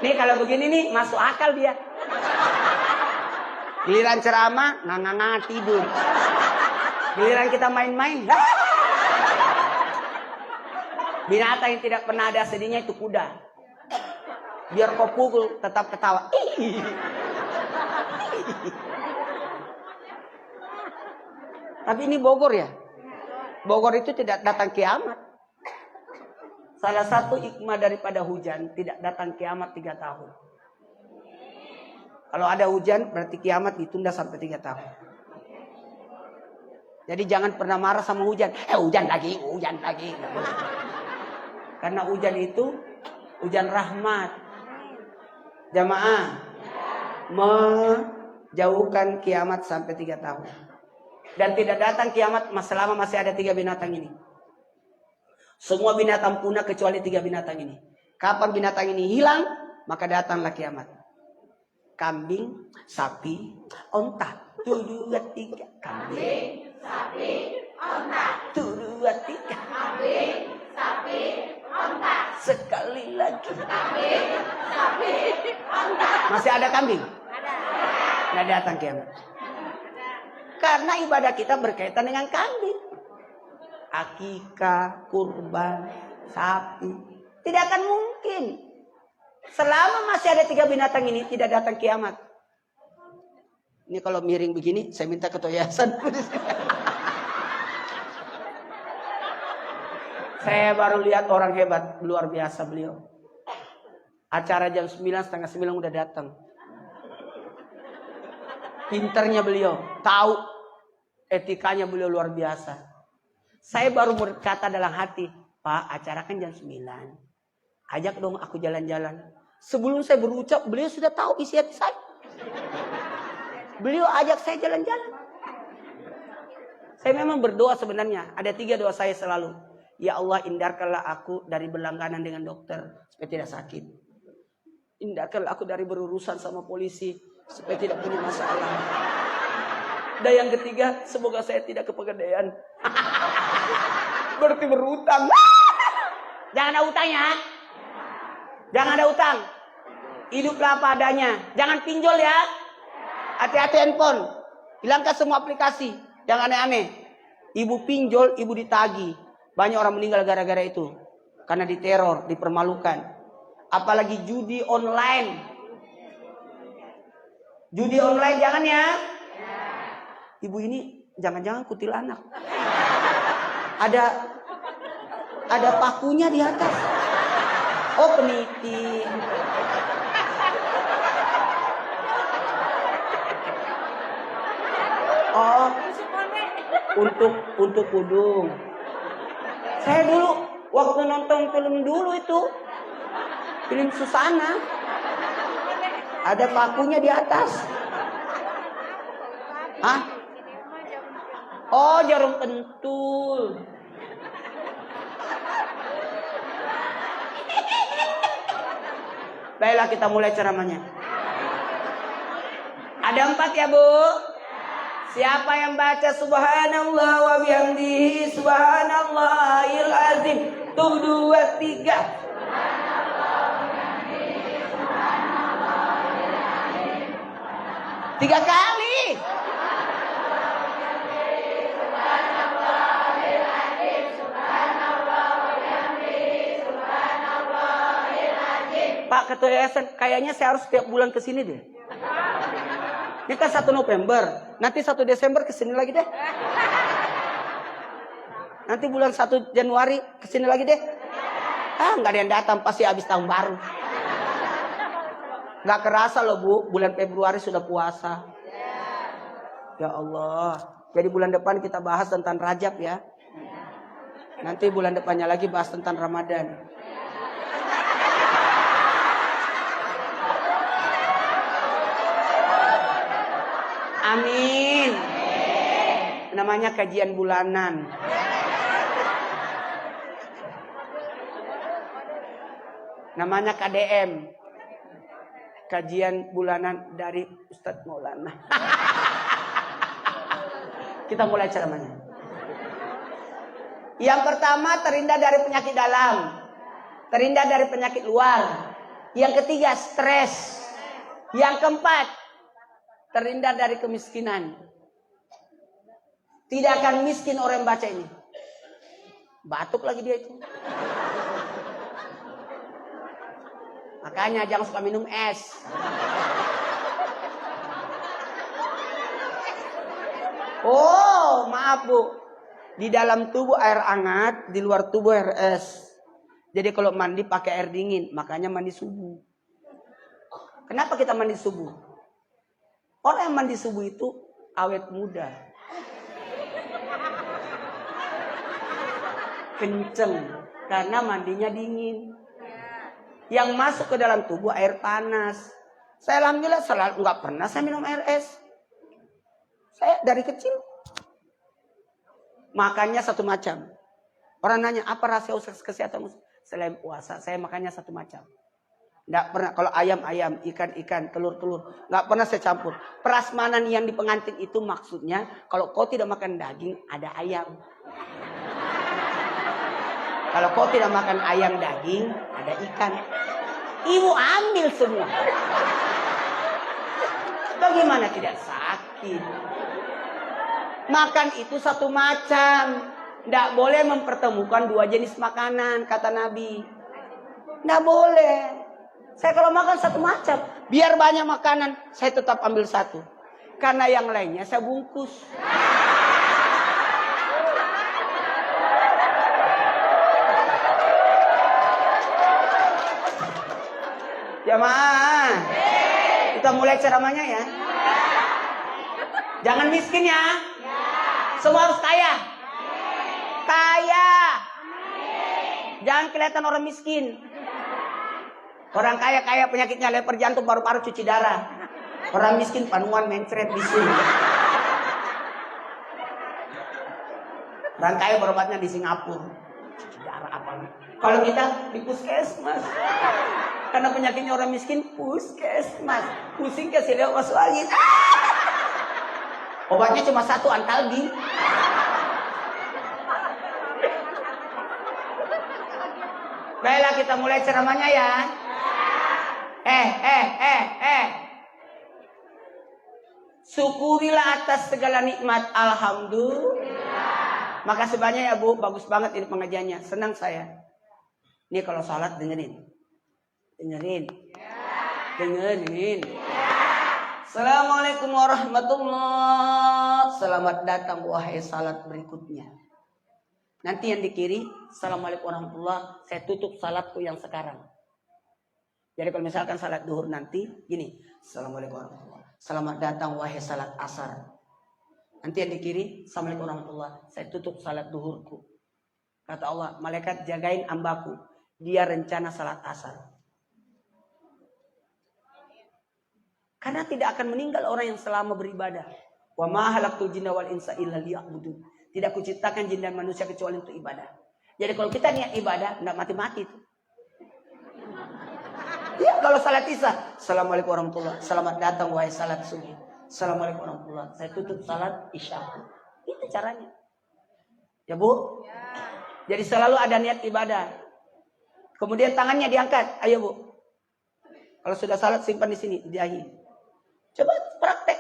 Nih kalau begini nih masuk akal dia. Giliran ceramah, tidur. Giliran kita main-main, binatang yang tidak pernah ada sedihnya itu kuda. Biar kau pukul tetap ketawa. Tapi ini Bogor ya. Bogor itu tidak datang kiamat. Salah satu hikmah daripada hujan tidak datang kiamat 3 tahun. Kalau ada hujan berarti kiamat ditunda sampai 3 tahun. Jadi jangan pernah marah sama hujan. Hujan lagi. Karena hujan itu hujan rahmat. Jamaah menjauhkan kiamat sampai 3 tahun. Dan tidak datang kiamat selama masih ada 3 binatang ini. Semua binatang punah kecuali 3 binatang ini. Kapan binatang ini hilang, Maka datanglah kiamat. Kambing, sapi, onta. 1, 2, 3. Kambing, sapi, onta. 1, 2, 3. Kambing, sapi, onta. Sekali lagi. Kambing, sapi, onta. Masih ada kambing? Ada. Nah, datang kiamat. Karena ibadah kita berkaitan dengan kambing. Akikah, kurban, sapi. Tidak akan mungkin. Selama masih ada 3 binatang ini, tidak datang kiamat. Ini kalau miring begini, saya minta ketua yayasan. Saya baru lihat orang hebat, luar biasa beliau. Acara jam 9, setengah 9 udah datang. Pinternya beliau, tahu etikanya beliau luar biasa. Saya baru berkata dalam hati, Pak, acara kan jam 9. Ajak dong aku jalan-jalan. Sebelum saya berucap, beliau sudah tahu isi hati saya. Beliau ajak saya jalan-jalan. Saya memang berdoa sebenarnya. Ada 3 doa saya selalu. Ya Allah, hindarkanlah aku dari berlangganan dengan dokter supaya tidak sakit. Hindarkanlah aku dari berurusan sama polisi supaya tidak punya masalah. Dan yang ketiga, semoga saya tidak kepegadaian. Berarti berutang. Jangan ada utangnya. Jangan ada utang. Hiduplah apa adanya. Jangan pinjol ya. Hati-hati handphone. Hilangkan semua aplikasi. Jangan aneh-aneh. Ibu pinjol, ibu ditagi. Banyak orang meninggal gara-gara itu. Karena diteror, dipermalukan. Apalagi judi online. Judi online jangan ya. Ibu ini jangan-jangan kuntilanak. Ada pakunya di atas. Oh, peniti. Oh, untuk kudung. Saya dulu waktu nonton film dulu itu, film Susana, ada pakunya di atas. Hah? Oh, jarum pentul. Baiklah, kita mulai ceramahnya. Ada 4 ya, Bu? Siapa yang baca subhanallah wa bihamdihi subhanallahil azim. 1, 2, 3. 3 kali. Pak Ketua Yayasan, kayaknya saya harus setiap bulan kesini deh. Ini kan 1 November, nanti 1 Desember kesini lagi deh. Nanti bulan 1 Januari kesini lagi deh. Nggak ada yang datang, pasti habis tahun baru. Nggak kerasa loh Bu, bulan Februari sudah puasa. Ya Allah, jadi bulan depan kita bahas tentang Rajab ya. Nanti bulan depannya lagi bahas tentang Ramadan. Amin. Namanya kajian bulanan. Namanya KDM. Kajian bulanan dari Ustadz Maulana. Kita mulai ceramahnya. Yang pertama, terhindar dari penyakit dalam. Terhindar dari penyakit luar. Yang ketiga, stres. Yang keempat, terhindar dari kemiskinan. Tidak akan miskin orang yang baca ini. Batuk lagi dia itu. Makanya jangan suka minum es. Oh, maaf Bu. Di dalam tubuh air hangat, di luar tubuh air es. Jadi kalau mandi pakai air dingin, makanya mandi subuh. Kenapa kita mandi subuh? Orang yang mandi subuh itu awet muda. Kenceng. Karena mandinya dingin. Yang masuk ke dalam tubuh air panas. Saya alhamdulillah selalu nggak pernah saya minum air es. Saya dari kecil. Makannya satu macam. Orang nanya, apa rahasia usaha kesehatan? Selain puasa, saya makannya satu macam. Nggak pernah. Kalau ayam, ikan, telur. Nggak pernah saya campur. Prasmanan yang di pengantin itu maksudnya, kalau kau tidak makan daging, ada ayam. Kalau kau tidak makan ayam daging, ada ikan. Ibu ambil semua. Bagaimana tidak sakit? Makan itu satu macam. Tidak boleh mempertemukan dua jenis makanan, kata Nabi. Tidak boleh. Saya kalau makan satu macam, biar banyak makanan, saya tetap ambil satu. Karena yang lainnya saya bungkus. Jamaah, kita mulai ceramahnya ya. Jangan miskin ya. Semua harus kaya. Kaya. Jangan kelihatan orang miskin. Orang kaya penyakitnya leper jantung, paru-paru, cuci darah. Orang miskin panuan, mencret, bisul. Orang kaya berobatnya di Singapura. Cuci darah apa? Kalau kita di puskesmas. Karena penyakitnya orang miskin, puskesmas. Pusing kasih lewat masuk angin. Obatnya cuma satu, Antalgin. Baiklah, kita mulai ceramahnya ya. Syukurilah atas segala nikmat. Alhamdulillah. Makasih banyak ya Bu, bagus banget ini pengajiannya. Senang saya. Ini kalau salat dengerin. Assalamualaikum warahmatullahi. Selamat datang wahai salat berikutnya. Nanti yang di kiri, Assalamualaikum warahmatullahi. Saya tutup salatku yang sekarang. Jadi kalau misalkan salat duhur nanti, gini. Assalamualaikum warahmatullahi. Selamat datang wahai salat asar. Nanti yang di kiri, Assalamualaikum warahmatullahi. Saya tutup salat duhurku. Kata Allah, malaikat jagain ambaku. Dia rencana salat asar. Karena tidak akan meninggal orang yang selama beribadah. Wa ma khalaqtul jinna wal insa illa liya'budun. Tidak kuciptakan jin dan manusia kecuali untuk ibadah. Jadi kalau kita niat ibadah, enggak mati-mati itu. Ya, kalau salat isya, Assalamualaikum warahmatullahi. Selamat datang wahai salat subuh. Assalamualaikum warahmatullahi. Saya tutup salat isya. Itu caranya. Ya Bu? Jadi selalu ada niat ibadah. Kemudian tangannya diangkat. Ayo Bu. Kalau sudah salat simpan di sini, di dahi. Coba praktek.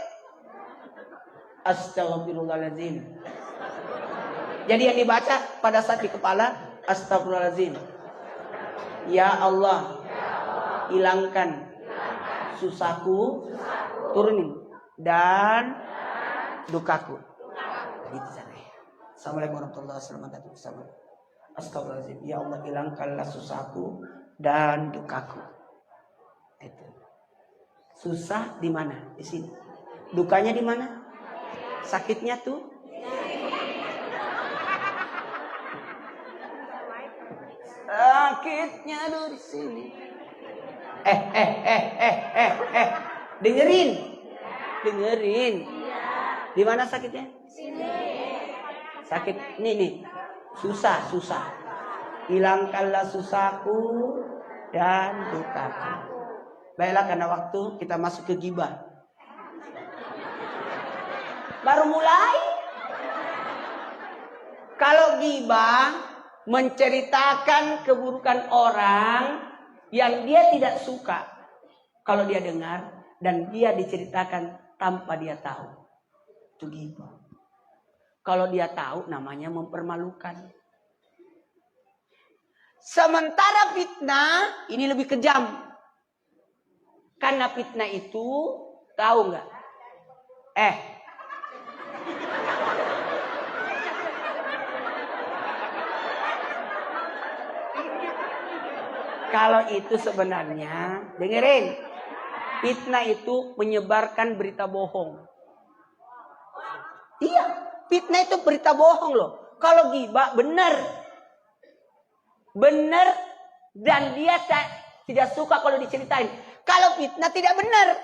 Astagfirullahaladzim. Jadi yang dibaca pada saat di kepala, astagfirullahaladzim. Ya Allah, hilangkan susahku, turunin dan dukaku. Gitu saja. Assalamualaikum warahmatullahi wabarakatuh. Astagfirullahaladzim. Ya Allah, hilangkanlah susahku dan dukaku. Itu. Susah di mana? Di sini. Dukanya di mana? Sakitnya tuh. Sakitnya tuh di sini. Dengerin. Di mana sakitnya? Sakit nih. Susah. Hilangkanlah susahku dan dukaku. Baiklah, karena waktu kita masuk ke gibah. Baru mulai. Kalau gibah menceritakan keburukan orang yang dia tidak suka. Kalau dia dengar dan dia diceritakan tanpa dia tahu. Itu gibah. Kalau dia tahu namanya mempermalukan. Sementara fitnah ini lebih kejam. Karena fitnah itu tahu nggak? Kalau itu sebenarnya, dengerin. Fitnah itu menyebarkan berita bohong. Iya, fitnah itu berita bohong loh. Kalau ghibah benar. Benar dan dia tidak suka kalau diceritain. Kalau fitnah tidak benar.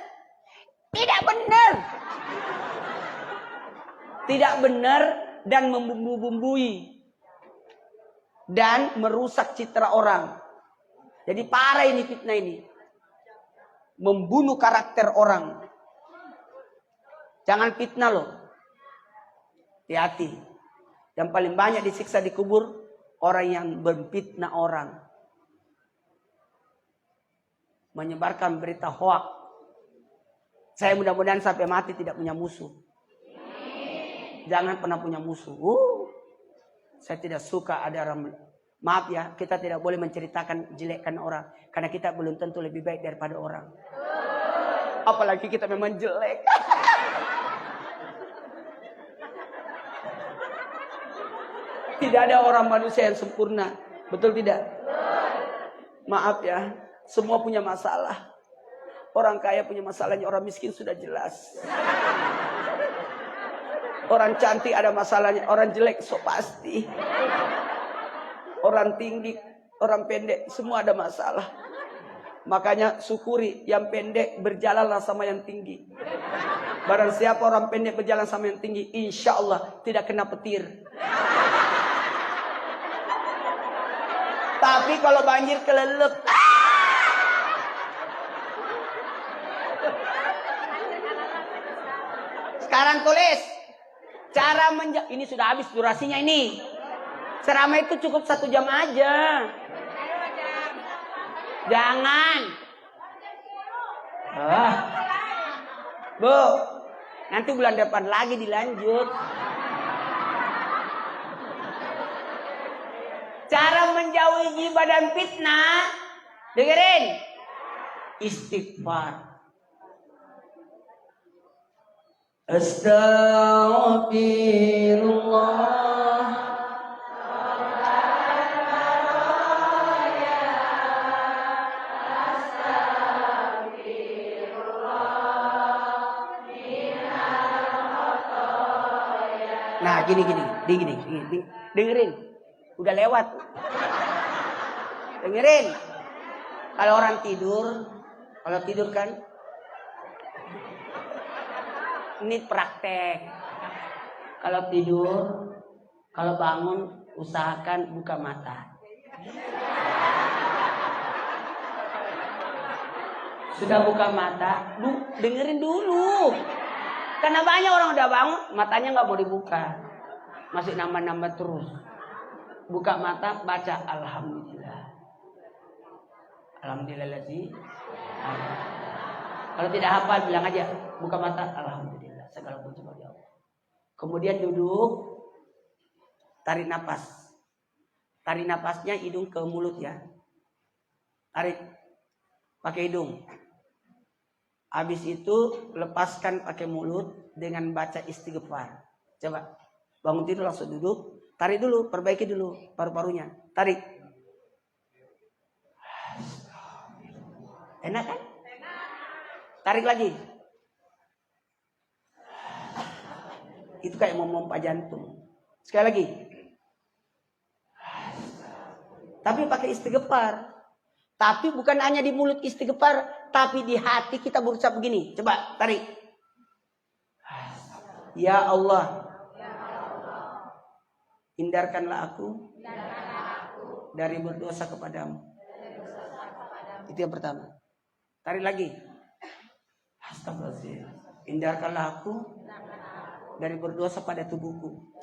Tidak benar. Tidak benar dan membumbu-bumbui. Dan merusak citra orang. Jadi parah ini fitnah ini. membunuh karakter orang. Jangan fitnah loh. Hati-hati. Yang paling banyak disiksa di kubur orang yang berfitnah orang. Menyebarkan berita hoak. Saya mudah-mudahan sampai mati tidak punya musuh. Jangan pernah punya musuh. Saya tidak suka ada orang. Maaf ya, kita tidak boleh menceritakan jelekkan orang. Karena kita belum tentu lebih baik daripada orang. Apalagi kita memang jelek. Tidak ada orang manusia yang sempurna. Betul tidak? Maaf ya, semua punya masalah. Orang kaya punya masalahnya, orang miskin sudah jelas. Orang cantik ada masalahnya, orang jelek so pasti. Orang tinggi, orang pendek, semua ada masalah. Makanya syukuri yang pendek berjalanlah sama yang tinggi. Barang siapa orang pendek berjalan sama yang tinggi, insya Allah tidak kena petir. Tapi kalau banjir kelelep, sekarang tulis cara ini sudah habis durasinya ini. Ceramah itu cukup 1 jam aja. Jangan. Bu, nanti bulan depan lagi dilanjut. Cara menjauhi ghibah dan fitnah, dengerin. Istighfar. Astaghfirullah. Nah, gini. Dengerin. Udah lewat. Dengerin. Kalau orang tidur, kan ini praktek. Kalau tidur, kalau bangun, usahakan buka mata. Sudah buka mata, dengerin dulu. Karena banyak orang udah bangun, matanya nggak mau dibuka, masih nambah-nambah terus. Buka mata, baca Alhamdulillah. Alhamdulillah sih. Kalau tidak hafal, bilang aja, buka mata, Alhamdulillah. Segala puji bagi Allah. Kemudian duduk, tarik napas. Tarik napasnya hidung ke mulut ya. Tarik, pakai hidung. Habis itu lepaskan pakai mulut dengan baca istighfar. Coba, bangun tidur langsung duduk. Tarik dulu, perbaiki dulu paru-parunya. Tarik. Enak kan? Tarik lagi. Itu kayak mau pompa jantung. Sekali lagi. Tapi pakai istighfar. Tapi bukan hanya di mulut istighfar, tapi di hati kita berucap begini. Coba tarik. Ya Allah. Hindarkanlah aku dari berdosa kepadamu. Itu yang pertama. Tarik lagi. Astagfirullahaladzim. Hindarkanlah aku dari berdosa pada tubuhku.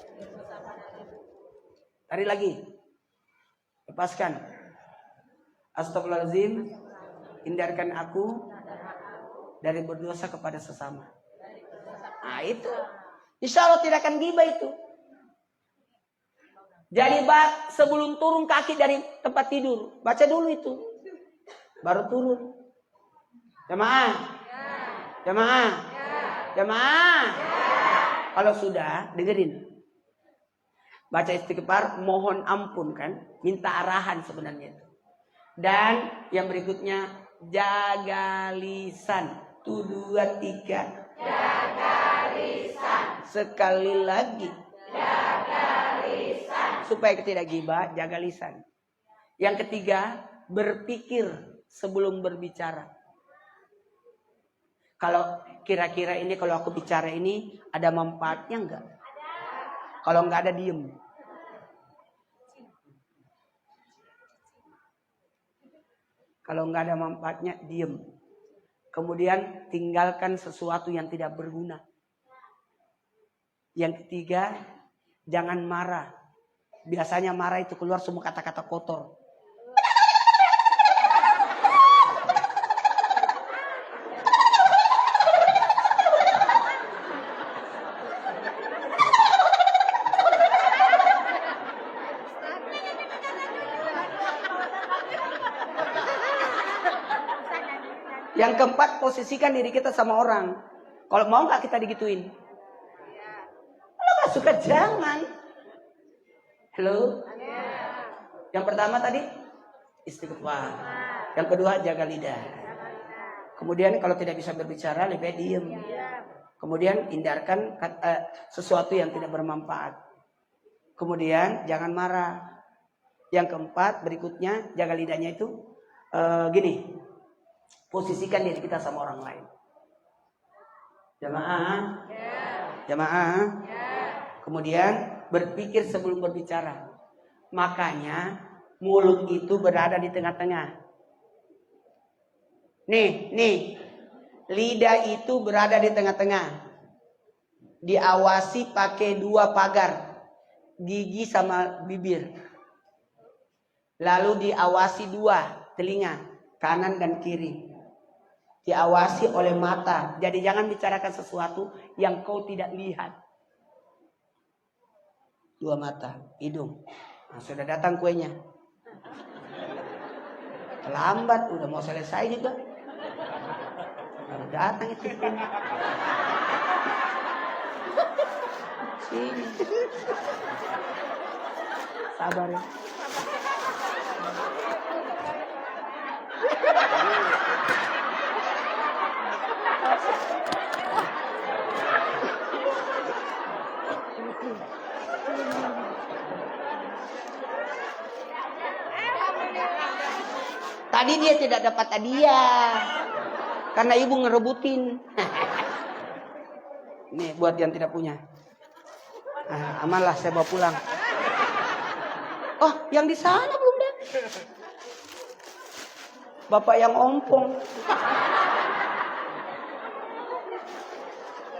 Tarik lagi. Lepaskan. Astagfirullahaladzim. Hindarkan aku dari berdosa kepada sesama. Nah itu. Insya Allah tidak akan ghibah itu. Jadi sebelum turun kaki dari tempat tidur, baca dulu itu. Baru turun. Jamaah. Kalau sudah, dengerin. Baca istighfar, mohon ampun kan. Minta arahan sebenarnya itu. Dan yang berikutnya, jaga lisan. 1, 2, 3. Jaga lisan. Sekali lagi. Jaga lisan. Supaya tidak ghibah, jaga lisan. Yang ketiga, berpikir sebelum berbicara. Kalau kira-kira ini kalau aku bicara ini ada manfaatnya enggak? Kalau enggak ada, diem. Kalau enggak ada manfaatnya, diem. Kemudian tinggalkan sesuatu yang tidak berguna. Yang ketiga, jangan marah. Biasanya marah itu keluar semua kata-kata kotor. Yang keempat, posisikan diri kita sama orang. Kalau mau nggak kita digituin? Kalau nggak suka jangan. Halo? Yang pertama tadi istighfar. Yang kedua jaga lidah. Kemudian kalau tidak bisa berbicara lebih baik diem. Kemudian hindarkan sesuatu yang tidak bermanfaat. Kemudian jangan marah. Yang keempat berikutnya jaga lidahnya itu gini. Posisikan diri kita sama orang lain. Jamaah. Jamaah. Kemudian berpikir sebelum berbicara. Makanya mulut itu berada di tengah-tengah. Nih. Lidah itu berada di tengah-tengah. Diawasi pakai 2 pagar. Gigi sama bibir. Lalu diawasi 2 telinga. Kanan dan kiri. Diawasi oleh mata. Jadi jangan bicarakan sesuatu yang kau tidak lihat. 2 mata, hidung. Nah, sudah datang kuenya. Lambat, udah mau selesai juga. Baru datang itu kuenya. Sini. Sabar ya. Tadi dia tidak dapat hadiah karena ibu ngerebutin. Nih buat yang tidak punya. Amanlah saya bawa pulang. Oh, yang di sana belum deh. Bapak yang ompong.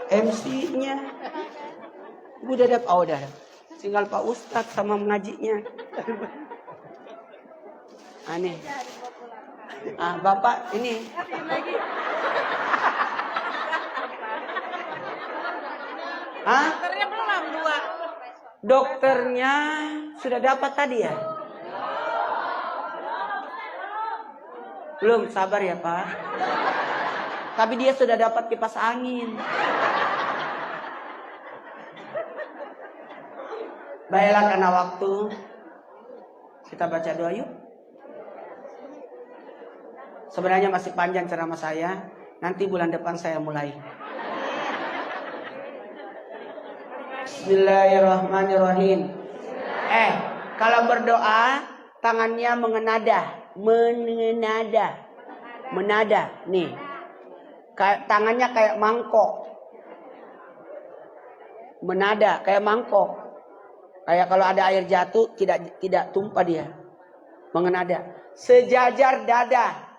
MC-nya. Udah dapat. Oh, udah. Tinggal Pak Ustadz sama mengajinya. Aneh. Bapak ini. Dokternya belum 2. Dokternya sudah dapat tadi ya? Belum, sabar ya Pak. Tapi dia sudah dapat kipas angin. Baiklah karena waktu. Kita baca doa yuk. Sebenarnya masih panjang ceramah saya. Nanti bulan depan saya mulai. Bismillahirrahmanirrahim. Kalau berdoa tangannya menada. Nih. Tangannya kayak mangkok. Menada kayak mangkok. Kayak kalau ada air jatuh tidak tumpah dia. Mengenada. Sejajar dada.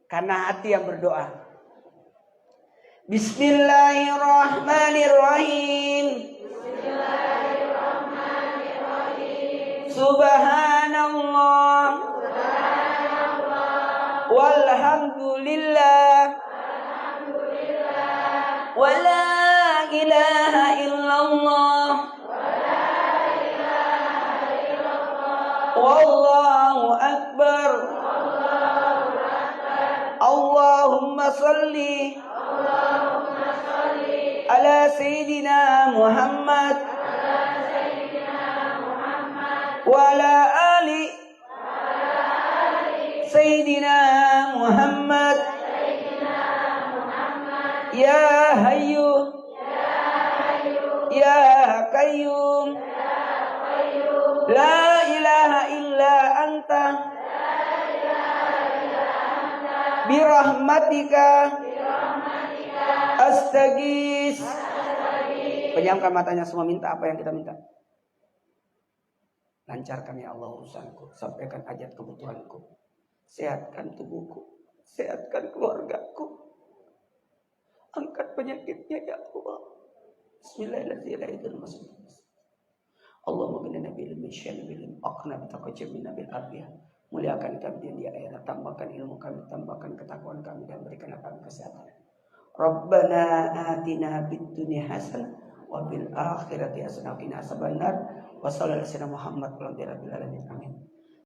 Karena hati yang berdoa. Bismillahirrahmanirrahim. Subhanallah. Walhamdulillah. Wala ilaha illallah. Wallahu akbar. Allahumma salli ala Sayyidina Muhammad wa ala ali Sayyidina Muhammad. Ya Hayyu Ya Qayyum La ilaha illa anta birahmatika astaghis. Pejamkan matanya semua, minta apa yang kita minta. Lancarkan ya Allah urusanku, sampaikan hajat kebutuhanku, sehatkan tubuhku, Sehatkan keluargaku. Angkat penyakitnya ya Allah. Bismillahirrahmanirrahim. Allahumma bina nabil misyan bil aqna bitaqajjamina bil afiyah. Muliakan kami di akhirat, tambahkan ilmu kami, tambahkan ketakwaan kami, dan berikan kami kesehatan. Rabbana atina fid dunya hasanah wa fil akhirati hasanah wa qina adzabannar. Wa sallallahu alaihi Muhammad wa ala alihi. Amin.